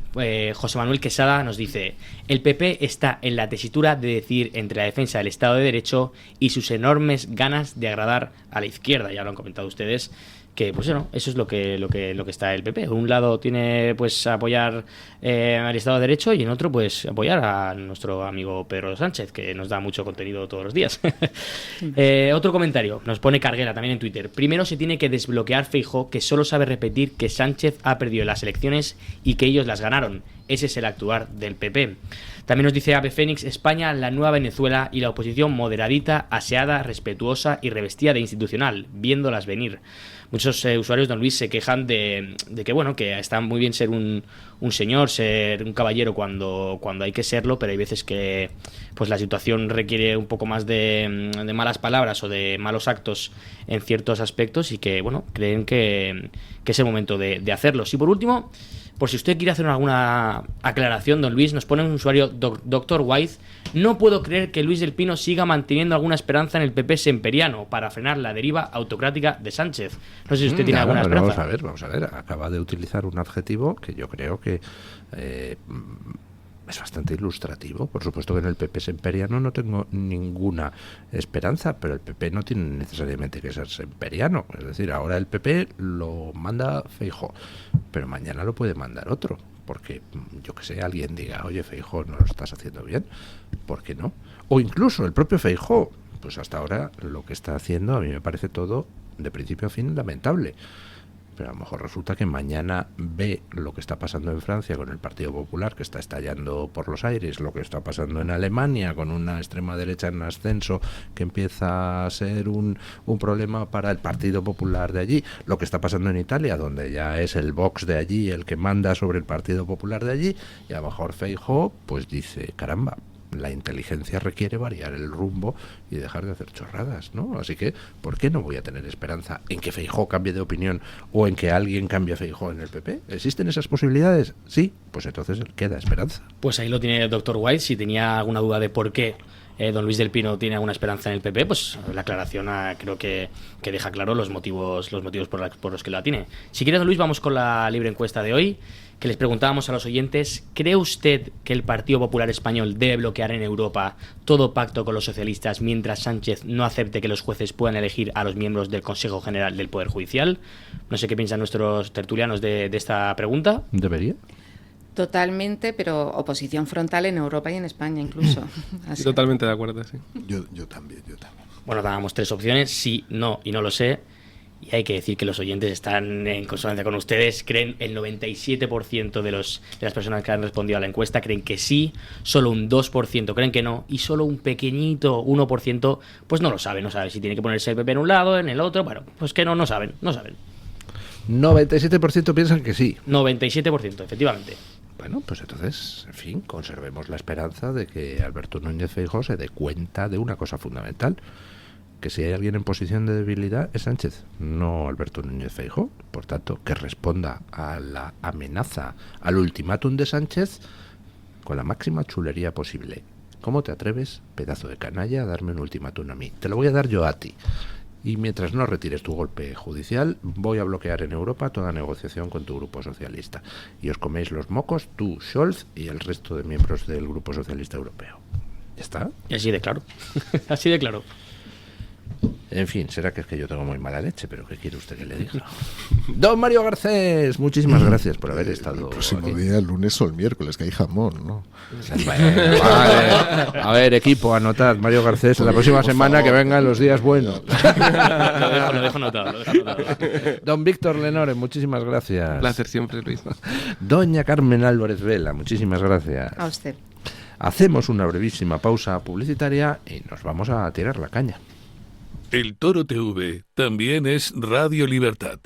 José Manuel Quesada nos dice: el PP está en la tesitura de decidir entre la defensa del Estado de Derecho y sus enormes ganas de agradar a la izquierda. Ya lo han comentado ustedes, que pues bueno, eso es lo que está el PP. Por un lado tiene pues apoyar al Estado de Derecho y en otro pues apoyar a nuestro amigo Pedro Sánchez, que nos da mucho contenido todos los días. Otro comentario, nos pone Carguera también en Twitter. Primero se tiene que desbloquear Feijóo, que solo sabe repetir que Sánchez ha perdido las elecciones y que ellos las ganaron. Ese es el actuar del PP. También nos dice Ave Fénix, España, la nueva Venezuela y la oposición moderadita, aseada, respetuosa y revestida de institucional, viéndolas venir. Muchos usuarios, don Luis, se quejan de que, bueno, que está muy bien ser un señor, ser un caballero cuando hay que serlo, pero hay veces que pues la situación requiere un poco más de malas palabras o de malos actos en ciertos aspectos y que, bueno, creen que es el momento de hacerlos. Y por último, por si usted quiere hacer alguna aclaración, don Luis, nos pone un usuario, Dr. White, no puedo creer que Luis del Pino siga manteniendo alguna esperanza en el PP semperiano para frenar la deriva autocrática de Sánchez. No sé si usted tiene alguna esperanza. Vamos a ver, acaba de utilizar un adjetivo que yo creo que es bastante ilustrativo. Por supuesto que en el PP semperiano no tengo ninguna esperanza, pero el PP no tiene necesariamente que ser semperiano. Es decir, ahora el PP lo manda Feijóo, pero mañana lo puede mandar otro. Porque, yo que sé, alguien diga, oye, Feijóo, no lo estás haciendo bien. ¿Por qué no? O incluso el propio Feijóo, pues hasta ahora lo que está haciendo a mí me parece todo, de principio a fin, lamentable. Pero a lo mejor resulta que mañana ve lo que está pasando en Francia con el Partido Popular, que está estallando por los aires, lo que está pasando en Alemania con una extrema derecha en ascenso que empieza a ser un problema para el Partido Popular de allí, lo que está pasando en Italia, donde ya es el Vox de allí el que manda sobre el Partido Popular de allí, y a lo mejor Feijóo pues dice, caramba, la inteligencia requiere variar el rumbo y dejar de hacer chorradas, ¿no? Así que, ¿por qué no voy a tener esperanza en que Feijóo cambie de opinión o en que alguien cambie a Feijóo en el PP? ¿Existen esas posibilidades? Sí, pues entonces queda esperanza. Pues ahí lo tiene Dr. White. Si tenía alguna duda de por qué don Luis del Pino tiene alguna esperanza en el PP, pues la aclaración creo que deja claro los motivos por los que la tiene. Si quiere, don Luis, vamos con la libre encuesta de hoy, que les preguntábamos a los oyentes: ¿cree usted que el Partido Popular Español debe bloquear en Europa todo pacto con los socialistas mientras Sánchez no acepte que los jueces puedan elegir a los miembros del Consejo General del Poder Judicial? No sé qué piensan nuestros tertulianos de esta pregunta. ¿Debería? Totalmente, pero oposición frontal en Europa y en España incluso. Sí, totalmente de acuerdo, sí. Yo también. Bueno, dábamos 3 opciones, sí, no y no lo sé. Y hay que decir que los oyentes están en consonancia con ustedes. Creen el 97% de las personas que han respondido a la encuesta creen que sí, solo un 2% creen que no, y solo un pequeñito 1% pues no sabe si tiene que ponerse el PP en un lado, en el otro. Bueno, pues que no saben. 97% piensan que sí. 97%, efectivamente. Bueno, pues entonces, en fin, conservemos la esperanza de que Alberto Núñez Feijóo se dé cuenta de una cosa fundamental: que si hay alguien en posición de debilidad es Sánchez, no Alberto Núñez Feijóo. Por tanto, que responda a la amenaza, al ultimátum de Sánchez con la máxima chulería posible. ¿Cómo te atreves, pedazo de canalla, a darme un ultimátum a mí? Te lo voy a dar yo a ti. Y mientras no retires tu golpe judicial, voy a bloquear en Europa toda negociación con tu grupo socialista. Y os coméis los mocos, tú, Scholz, y el resto de miembros del Grupo Socialista Europeo. ¿Ya está? Y así de claro. Así de claro. En fin, será que es que yo tengo muy mala leche, pero ¿qué quiere usted que le diga? Don Mario Garcés, muchísimas gracias por haber estado el próximo aquí. día, el lunes o el miércoles, que hay jamón, ¿no? Vale. A ver, equipo, anotad, Mario Garcés, la próxima semana que vengan los días buenos. Lo dejo anotado. Don Víctor Lenore, muchísimas gracias. Un placer siempre, Luis. Doña Carmen Álvarez Vela, muchísimas gracias. A usted. Hacemos una brevísima pausa publicitaria y nos vamos a tirar la caña. El Toro TV también es Radio Libertad.